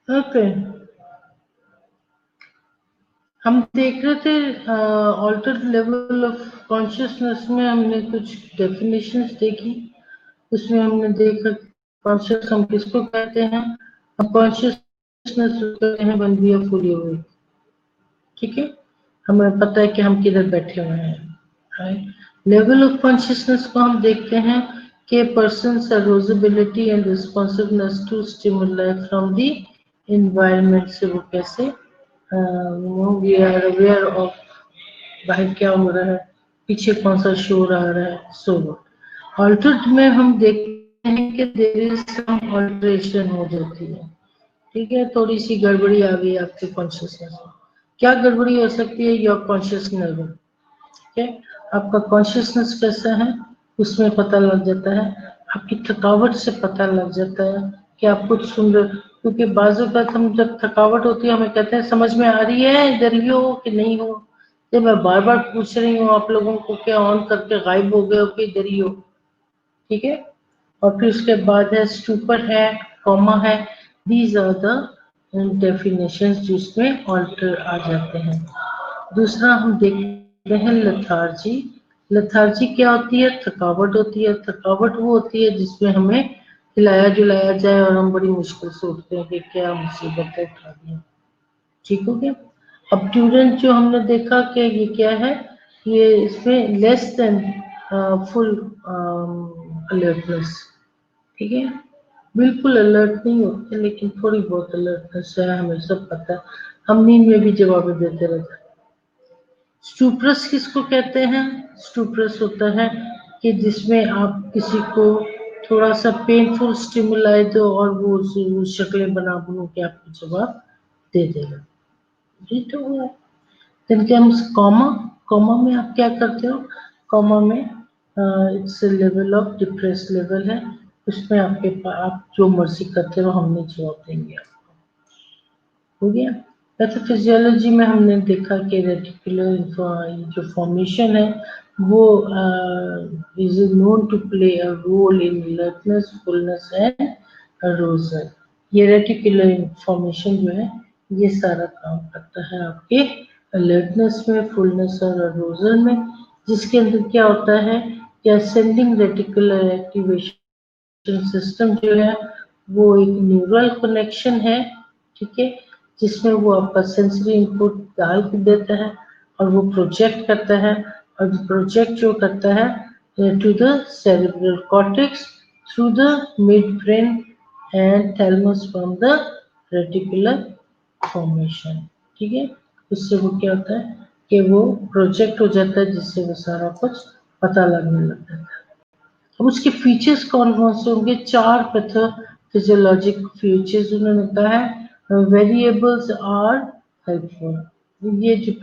Okay, हम देख रहे थे ऑल्टर्ड लेवल ऑफ कॉन्शियसनेस में हमने कुछ डेफिनेशंस देखी। उसमें हमने देखा कॉन्शियस हम किसको कहते हैं, हम कॉन्शियसनेस कहते हैं when we are fully awake। ठीक है, हमें पता है कि हम किधर बैठे हुए हैं। लेवल ऑफ कॉन्शियसनेस को हम देखते हैं कि person arousability and responsiveness to stimuli from the environment से वो कैसे वी आर अवेयर ऑफ बाहर क्या हो रहा है, पीछे कौन सा शोर आ रहा है, सो ऑल्टर्ड में हम देखते हैं कि देयर इज सम ऑल्टरेशन हो जाती है। ठीक है, थोड़ी सी गड़बड़ी आ गई आपके कॉन्शियसनेस में। क्या गड़बड़ी हो सकती है? Your conscious nerve. ठीक है, आपका कॉन्शियसनेस कैसा है उसमें पता लग जाता है, आपकी थकावट से पता लग जाता है कि आप कुछ सुन रहे हो। क्योंकि बाजू का हम जब थकावट होती है हमें कहते हैं समझ में आ रही है, इधर ही हो कि नहीं हो। तो मैं बार बार पूछ रही हूँ आप लोगों को कि ऑन करके गायब हो गए हो कि इधर ही हो। ठीक है, और फिर उसके बाद है स्टूपर है, कॉमा है। दीज आर द डेफिनेशंस जिसमें ऑल्टर आ जाते हैं। दूसरा हम देखते हैं लथार्जी। लथार्जी क्या होती है? थकावट होती है। थकावट वो होती है जिसमें हमें हिलाया जुलाया जाए और हम बड़ी मुश्किल से उठते हैं कि क्या मुसीबत है उठा दिया। ठीक हो गया। अब ट्यूरेंट जो हमने देखा कि ये क्या है, ये इसमें लेस देन फुल अलर्टनेस। ठीक है, बिल्कुल अलर्ट नहीं होते लेकिन थोड़ी बहुत अलर्टनेस है, हमें सब पता है। हम नींद में भी जवाब देते रहते हैं। स्टूप्रस किसको कहते हैं? स्टूप्रस होता है कि जिसमें आप किसी को थोड़ा सा पेनफुल स्टिमुलाई दो और वो शक्लें बना बनो के आपको जवाब दे देगा। ये तो हुआ। Then comes comma. कॉमा में आप क्या करते हो? कॉमा में it's level of depress level है, उसमें आप जो मर्जी करते हो हम नहीं जवाब देंगे। हो गया। पैथोफिजियोलॉजी में हमने देखा कि रेटिकुलर जो फॉर्मेशन है वो is known to play a role in alertness, fullness and arousal. ये रेटिकुलर फॉर्मेशन जो है ये सारा काम करता है आपके अलर्टनेस में, फुलनेस और अरोजल में, जिसके अंदर क्या होता है कि असेंडिंग रेटिकुलर एक्टिवेशन सिस्टम जो है वो एक न्यूरल कनेक्शन है। ठीक है, जिसमें वो आपका सेंसरी इनपुट डाल के देता है और वो प्रोजेक्ट करता है, और प्रोजेक्ट जो करता है to the cerebral cortex through the mid brain and thalamus from the reticular formation. ठीक है, उससे वो क्या होता है कि वो प्रोजेक्ट हो जाता है जिससे वो सारा कुछ पता लगने लगता है। अब उसके फीचर्स कौन कौन से होंगे? चार पैथोफिजियोलॉजिक फीचर्स उन्होंने कहा है। Variables are helpful. ये जो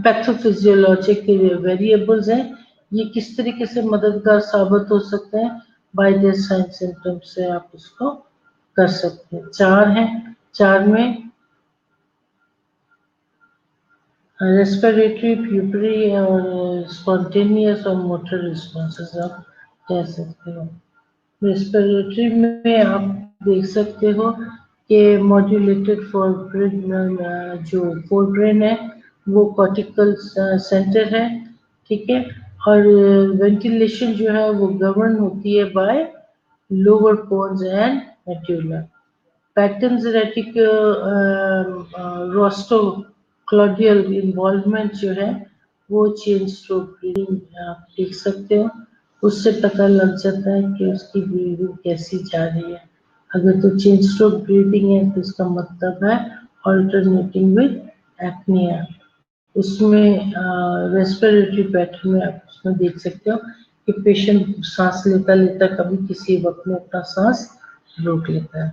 पैथोफिजियोलॉजिक वेरिएबल्स हैं ये किस तरीके से मददगार साबित हो सकते हैं? बाय द साइन सिम्टम्स से आप उसको कर सकते हैं। चार हैं, चार में रेस्पिरेटरी, प्यूपरी और स्पॉन्टेनियस और मोटर रिस्पॉन्सेस आप कह सकते हो। रेस्पिरेटरी में आप देख सकते हो कि मॉड्यूलेटेड फोरब्रेन, जो फोरब्रेन है वो कॉर्टिकल सेंटर है। ठीक है, और वेंटिलेशन जो है वो गवर्न होती है by lower pons and medulla. Patterns retic rostrocaudal involvement जो है वो चेन स्ट्रोक ब्रीदिंग आप देख सकते हो, उससे पता लग जाता है कि उसकी ब्रीदिंग कैसी जा रही है। अगर तो चेन स्ट्रोक ब्रीदिंग है तो इसका मतलब है ऑल्टरनेटिंग विद एपनिया। उसमें रेस्पिरेटरी पैटर्न में आप उसमें देख सकते हो कि पेशेंट सांस लेता लेता कभी किसी वक्त में अपना सांस रोक लेता है।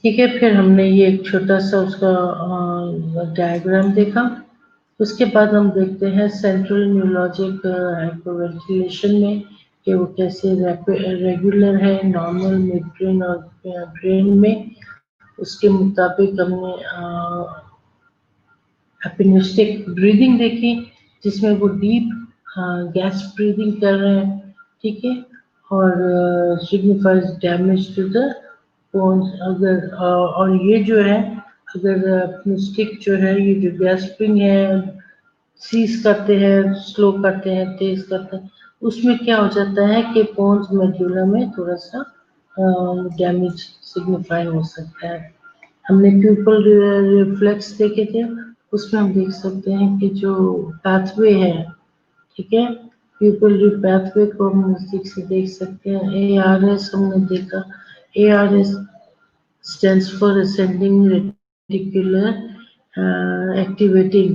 ठीक है, फिर हमने ये एक छोटा सा उसका डायग्राम देखा। उसके बाद हम देखते हैं सेंट्रल न्यूरोलॉजिक हाइपोवेंटिलेशन में कि वो कैसे रेगुलर है, नॉर्मल, मिड ब्रेन और ब्रेन में। उसके मुताबिक हमने एपिनिस्टिक ब्रीदिंग देखी जिसमें वो डीप गैस ब्रीदिंग कर रहे हैं। ठीक है, और signifies damage to the bones. अगर और ये जो है अगर एपिनिस्टिक जो है ये जो गैस्पिंग है सीज करते हैं, स्लो करते हैं, तेज करते हैं, उसमें क्या हो जाता है कि बोन्स मेडुला में थोड़ा सा डैमेज सिग्निफाई हो सकता है। हमने प्यूपल रिफ्लेक्स देखे थे, उसमें हम देख सकते हैं कि जो पाथवे है, ठीक है, प्यूपल पाथवे को हम नजदीक से देख सकते हैं। ARS हमने देखा, ARS stands for ascending reticular activating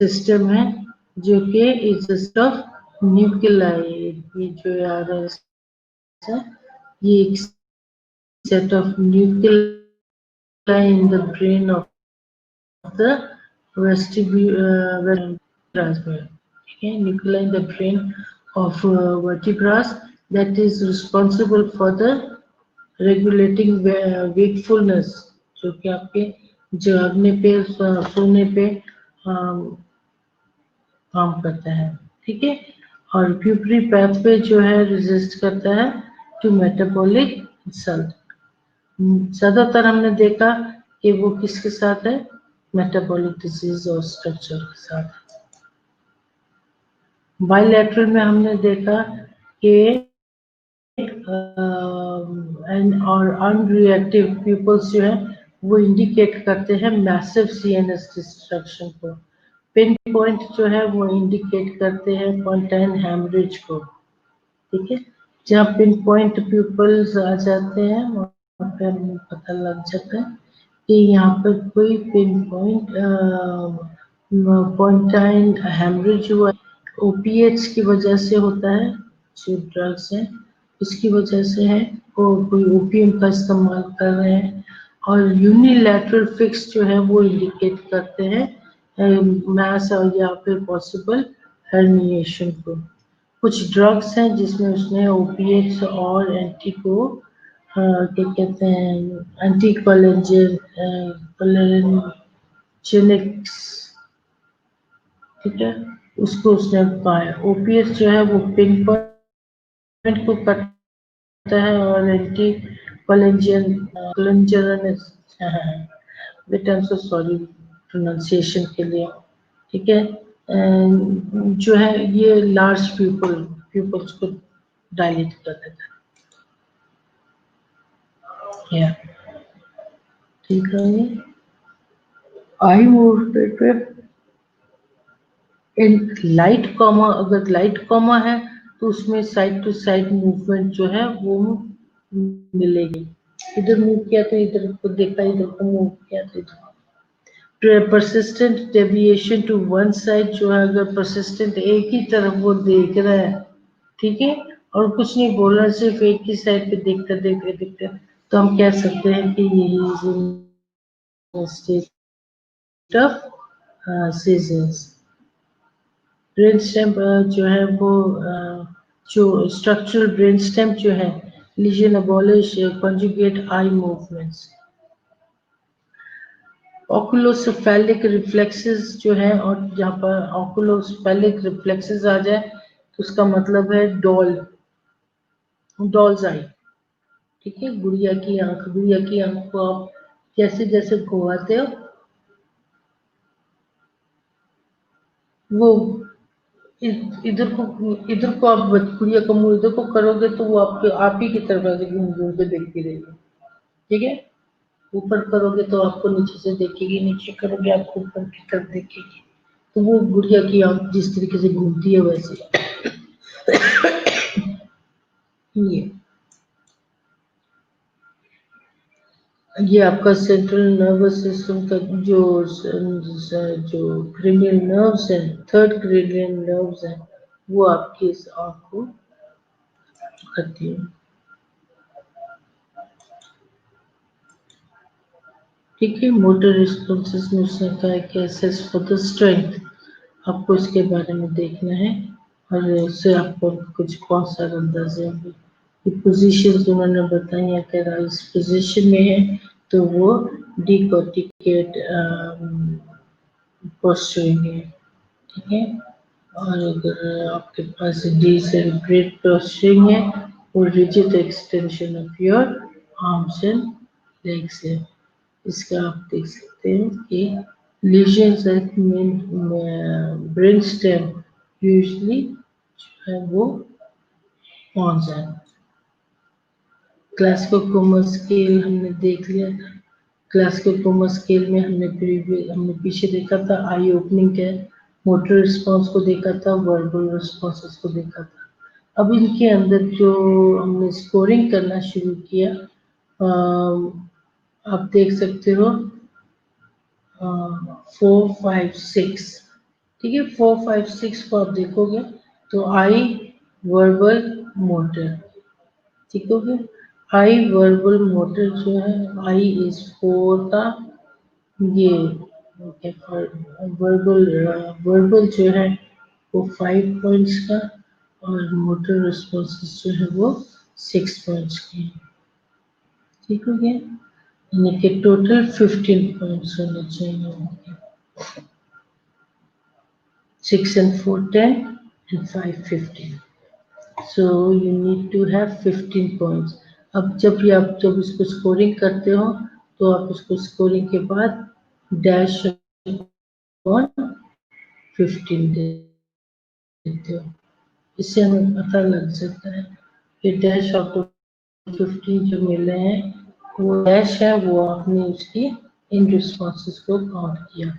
system है जो कि is a set of nuclei. ये जो ARS है ये एक set of nuclei in the brain of the vertebrates, okay, nuclei in the brain of vertebrates that is responsible for the regulating wakefulness, जो कि आपके जागने पे सोने पे काम करता है, ठीक है। और प्यूपरी पाथवे जो है रेजिस्ट करता है टू मेटाबॉलिक इंसल्ट। ज्यादातर हमने देखा कि वो किसके साथ है, मेटाबॉलिक डिजीज और स्ट्रक्चर के साथ। बायलैटरल में हमने देखा कि और अनरिएक्टिव पीपल्स जो है वो इंडिकेट करते हैं मैसिव सीएनएस डिस्ट्रक्शन को। पिन पॉइंट जो है वो इंडिकेट करते हैं पॉइंटाइन हैमरेज को, ठीक है। जहाँ पिन पॉइंट पीपल्स आ जाते हैं वहाँ पे हमें पता लग जाता है कि यहाँ पर कोई पिन पॉइंट पॉइंटाइन हैमरेज हुआ। ओपीएच की वजह से होता है, जो ड्रग्स है उसकी वजह से है, और कोई ओपियम का इस्तेमाल कर रहे हैं। और यूनिलैटरल फिक्स जो है वो इंडिकेट करते हैं मैस और या फिर पॉसिबल हर्निएशन को। कुछ ड्रग्स हैं जिसमें उसने ओपीएच और एंटी को क्या कहते हैं एंटी कोलिनर्जिक्स, ठीक है, उसको उसने पाया। ओपीएच जो है वो पिन पॉइंट को करता है और एंटी कोलिनर्जिक, बेटा I am so sorry pronunciation के लिए, ठीक है। जो है ये लार्ज पीपल्स को डायलेट कर देता है, ठीक है। ये आई मूवमेंट पे इन लाइट कॉमा, अगर लाइट कॉमा है तो उसमें साइड टू साइड मूवमेंट जो है वो मिलेगी। इधर मूव किया तो इधर को देखा, इधर को मूव किया तो इधर। Persistent deviation to one side जो है, अगर परसिस्टेंट एक ही तरफ वो देख रहा है, ठीक है, और कुछ नहीं बोल रहा, सिर्फ एक ही साइड पे देखकर तो हम कह सकते हैं कि यही state of seizures. Brain stem जो है वो जो स्ट्रक्चरल ब्रेन स्टेम जो है lesion abolish conjugate eye movements. Oculocephalic reflexes जो है, और जहाँ पर ऑकुलोसेफेलिक रिफ्लेक्सेस आ जाए तो उसका मतलब है डॉल्स आई, ठीक है। गुड़िया की आंख को आप जैसे जैसे घुमाते हो वो इधर को आप गुड़िया का मुंह इधर को करोगे तो वो आपके आप ही की तरफ ऐसे घूम घूम के देखती रहेगी, ठीक है। ऊपर करोगे तो आपको नीचे से देखेगी, नीचे करोगे आपको ऊपर की तरफ देखेगी। तो वो गुड़िया की आंख जिस तरीके से घूमती है वैसे ये आपका सेंट्रल नर्वस सिस्टम का जो क्रेनियल नर्व्स है, थर्ड क्रेनियल नर्व्स है, वो आपकी इस आंख को करती है, ठीक है। मोटर रिस्पॉन्सेस में उसने कहा है कि असेस फॉर द स्ट्रेंथ, आपको इसके बारे में देखना है और इससे आपको कुछ बहुत सारे अंदाजे होंगे। ये पोजीशंस उन्होंने बताई है कि अगर इस पोजीशन में है तो वो डिकॉर्टिकेट पोस्चरिंग है, ठीक है। और अगर आपके पास डिसेलिब्रेट पोस्चरिंग है और rigid extension of your arms and legs है। इसका आप देख सकते हैं कि lesions at brain stem usually जो है वो कौन सा है। ग्लासगो कोमा स्केल हमने देख लिया था। ग्लासगो कोमा स्केल में हमने पीछे देखा था आई ओपनिंग है, मोटर रिस्पॉन्स को देखा था, वर्बल रिस्पॉन्सेस को देखा था। अब इनके अंदर जो हमने स्कोरिंग करना शुरू किया, आप देख सकते हो 4, 5, 6, ठीक है। 4, 5, 6 को आप देखोगे तो आई वर्बल मोटर, ठीक हो गया। आई वर्बल मोटर जो है, आई इज 4 का, ये वर्बल वर्बल जो है वो 5 पॉइंट्स का, और मोटर रिस्पॉन्सेस जो है वो 6 पॉइंट्स के, ठीक हो गया। यानी कि टोटल 15 पॉइंट्स होने चाहिए। 6 and 4, 10 and 5, 15. So you need to have 15 points. अब जब इसको स्कोरिंग करते हो तो आप उसको स्कोरिंग के बाद डैश ऑन 15 देते हो। इससे हमें पता लग सकता है कि डैश ऑफ 15 जो मिले हैं, वो डैश है, वो आपने उसकी इन रिस्पॉन्सेस को काउंट किया।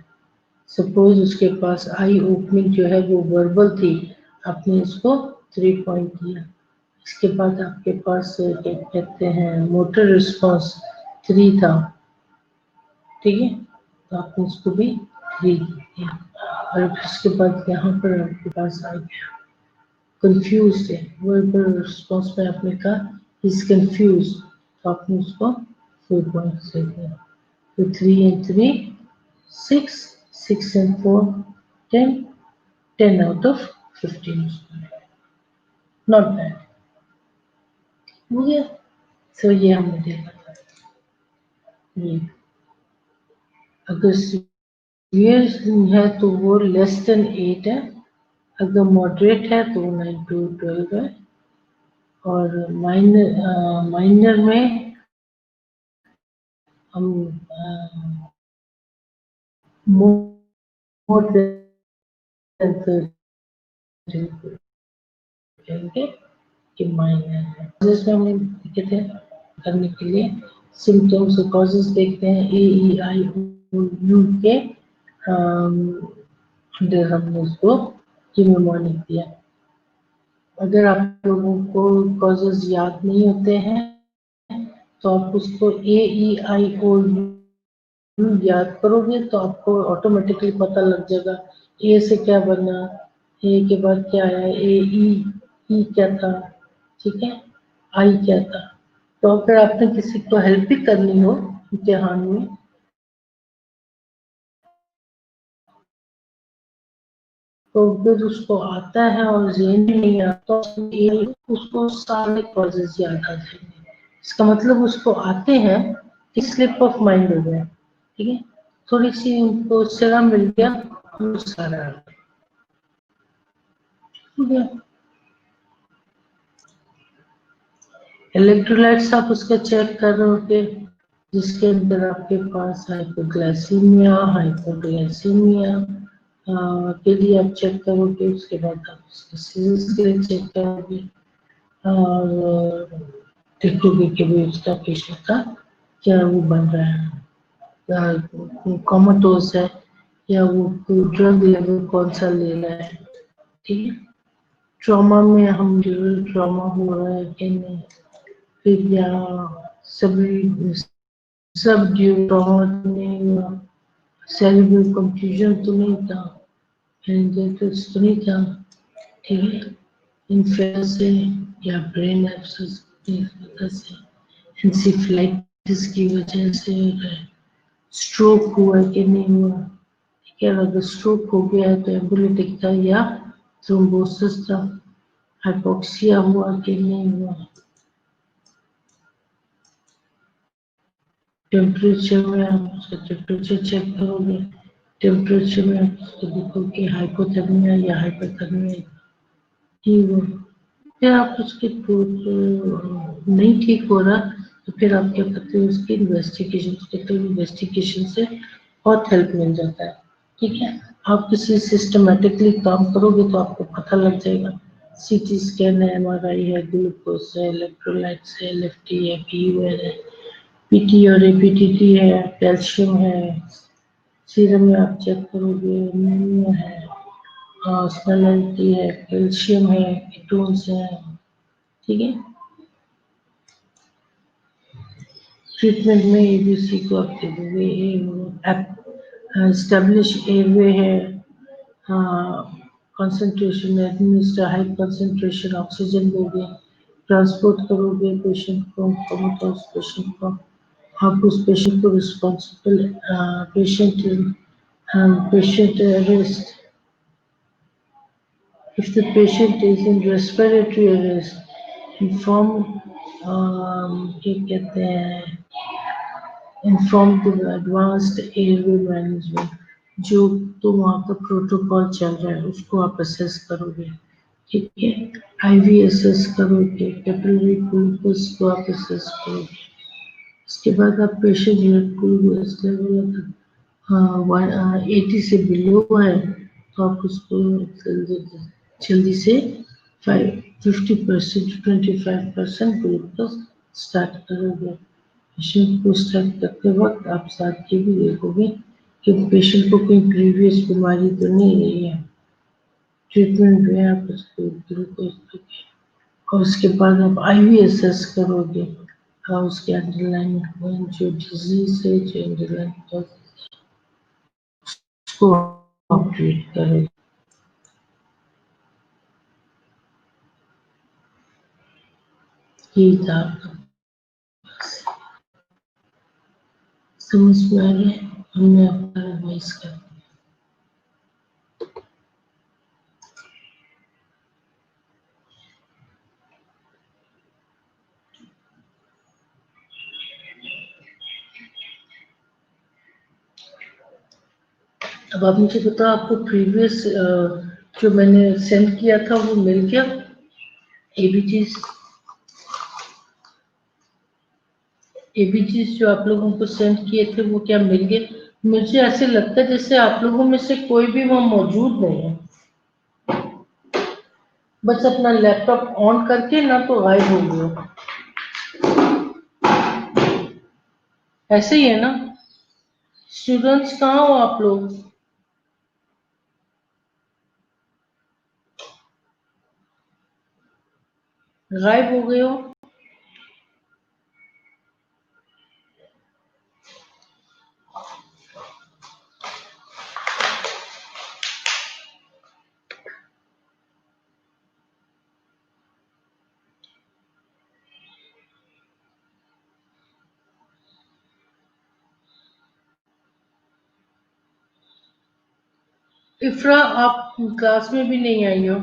सपोज उसके पास आई ओपनिंग जो है वो वर्बल थी, आपने इसको 3 पॉइंट दिया। इसके बाद आपके पास क्या कहते हैं मोटर रिस्पॉन्स 3 था, ठीक है, तो आपने इसको भी 3 दिया। और उसके बाद यहाँ पर आपके पास आ गया कंफ्यूज है, वर्बल रिस्पॉन्स में आपने कहा इज कंफ्यूज, तो आपने उसको 4 पॉइंट दे दिया। तो 3 and 3, 6, 6 and 4, 10, 10 out of 15. Not bad. हो गया। तो ये हमने देखा था। ये अगर सीवियर है तो वो लेस देन 8 है, अगर मॉडरेट है तो 9 to 12 है, और माइनर में हम मोर देन 13 कहेंगे कि माइनर है। जिसमें हमने देखे थे करने के लिए सिम्टम्स और कॉजेज देखते हैं, ए ई आई ओ यू के अंदर हमने उसको निमोनिक दिया। अगर आप लोगों को कॉजेज याद नहीं होते हैं तो आप उसको ए ई आई ओ यू याद करोगे तो आपको ऑटोमेटिकली पता लग जाएगा ए से क्या बना, ए के बाद क्या आया, ए ई क्या था, ठीक है, आई क्या था। तो अगर आपने किसी को हेल्प भी करनी हो इम्तिहान में तो फिर उसको आता है और जेन नहीं आता तो उसको सारे कॉजेज याद आ जाएंगे। इसका मतलब उसको आते हैं कि स्लिप ऑफ माइंड हो गया, ठीक है, थोड़ी सी उनको सिरा मिल गया, वो सारा हो गया। इलेक्ट्रोलाइट्स आप उसका चेक कर रहे होगे, जिसके अंदर आपके पास हाइपोग्लाइसीमिया, हाइपोग्लाइसीमिया के लिए आप चेक करोगे, उसके बाद आप उसके सीरीज के लिए चेक करोगे, और देखोगे कि भी उसका पेशेंट का क्या वो बन रहा है, कोमाटोस है या वो ड्रग लेवल कौन सा ले रहा है, ठीक है। ट्रॉमा में हम ड्यूरल ट्रॉमा हो रहा है कि नहीं, फिर या सभी सब ड्यूरल ट्रॉमा तो नहीं हुआ, सेरिब्रल कंफ्यूजन तो नहीं था, मेनिंजाइटिस तो नहीं था, ठीक है, इन्फेक्शन से या ब्रेन एब्सेस की वजह से, एंसेफेलाइटिस की वजह से, स्ट्रोक हुआ कि नहीं हुआ, ठीक है। अगर स्ट्रोक हो गया है तो एम्बोलिटिक था या थ्रोम्बोसिस था, हाइपोक्सिया हुआ कि नहीं हुआ। टेम्परेचर में आप उसका टेम्परेचर चेक करोगे, टेम्परेचर में आप उसको देखोगे हाइपोथर्मिया या हाइपरथर्मिया ठीक हो। फिर आप उसके नहीं ठीक हो रहा तो फिर आप क्या करते हो, उसकी इन्वेस्टिगेशन करते हो, इन्वेस्टिगेशन से बहुत हेल्प मिल जाता है, ठीक है। आप किसी सिस्टमेटिकली काम करोगे तो आपको पता लग जाएगा, सीटी स्कैन है, एमआरआई है, ग्लूकोज है, इलेक्ट्रोलाइट्स है, एलएफटी है, पीयूआर है, पीटी और एपीटीटी है, कैल्शियम है, सीरम में आप चेक करोगे, एनीमिया है, स्पेशलिटी है, कैल्शियम है, कीटोन्स है, ठीक है। ट्रीटमेंट में एबीसी को आप दे दोगे, एस्टेब्लिश एयरवे है, concentration administer high concentration oxygen दोगे, ट्रांसपोर्ट करोगे पेशेंट को, कोमाटोस पेशेंट को, आप उस पेशेंट को responsible patient arrest. If the patient is in respiratory arrest, inform क्या कहते हैं, inform the advanced airway management. जो तो वहाँ का प्रोटोकॉल चल रहा है उसको आप असेस करोगे, ठीक है। आईवी असेस करोगे, कैपिलरी ग्लूकोज को आप असेस करोगे। उसके बाद आप पेशेंट ग्लूकोज लेवल हाँ 80 से बिलो है तो आप उसको जल्दी से 50% 25% ग्लूकोज स्टार्ट करोगे। पेशेंट को स्टार्ट करते वक्त आप साथ ये भी देखोगे कि पेशेंट को कोई प्रीवियस बीमारी तो नहीं रही है। ट्रीटमेंट में आप उसको ग्लूकोज दोगे और उसके बाद आप आईवी असेस करोगे और उसके अंडरलाइन जो डिजीज है, जो अंडरलाइन उसको आप ट्रीट करोगे। ये था आपका, समझ में आ गया, हमने आपका रिवाइज कर दिया। अब आप मुझे बताओ, आपको प्रीवियस जो मैंने सेंड किया था वो मिल गया? एबीजीज एबीजीज जो आप लोगों को सेंड किए थे वो क्या मिल गए? मुझे ऐसे लगता है जैसे आप लोगों में से कोई भी वहाँ मौजूद नहीं है, बस अपना लैपटॉप ऑन करके ना तो गायब हो गया। ऐसे ही है ना? स्टूडेंट्स कहाँ हो आप लोग? गायब हो गए हो? इफ्रा आप क्लास में भी नहीं आई हो?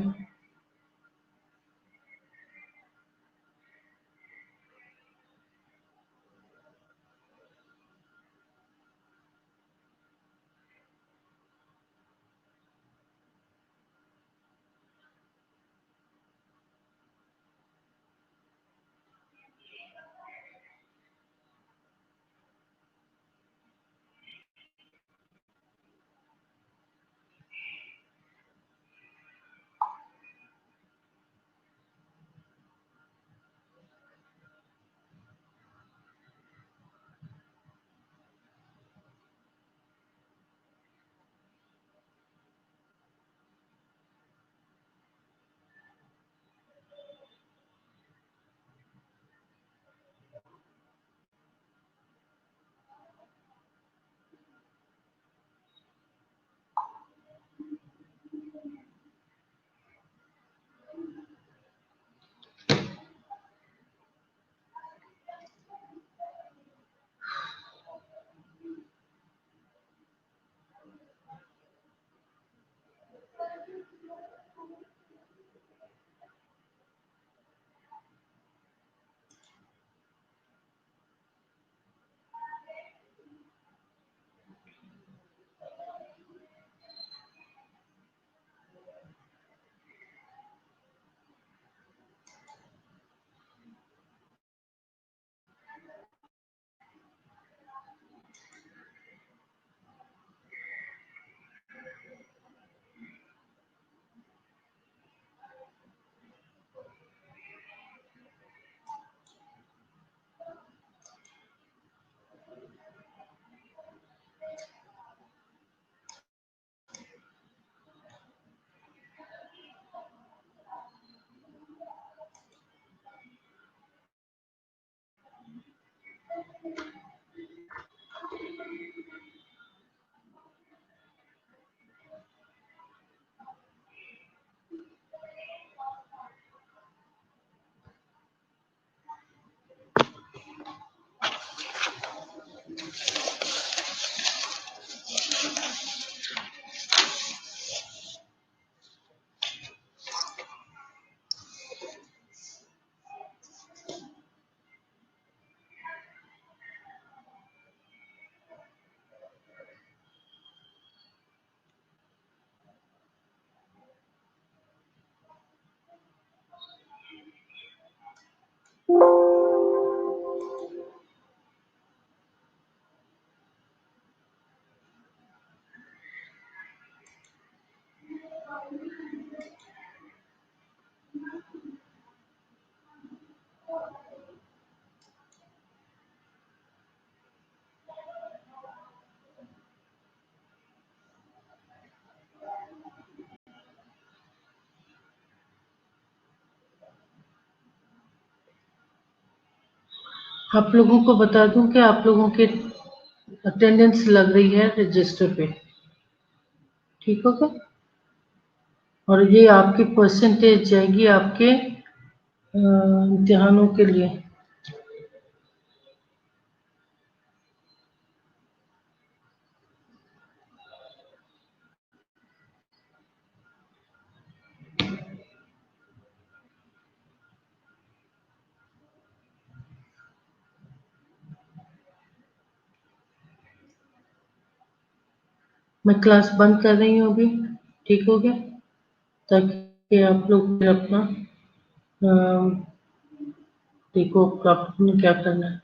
आप लोगों को बता दूं कि आप लोगों के अटेंडेंस लग रही है रजिस्टर पे, ठीक होगा। और ये आपकी परसेंटेज जाएगी आपके इम्तिहानों के लिए। मैं क्लास बंद कर रही हूँ अभी, ठीक हो गया, ताकि आप लोग फिर अपना देखो आपने क्या करना है।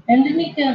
एंड नहीं क्या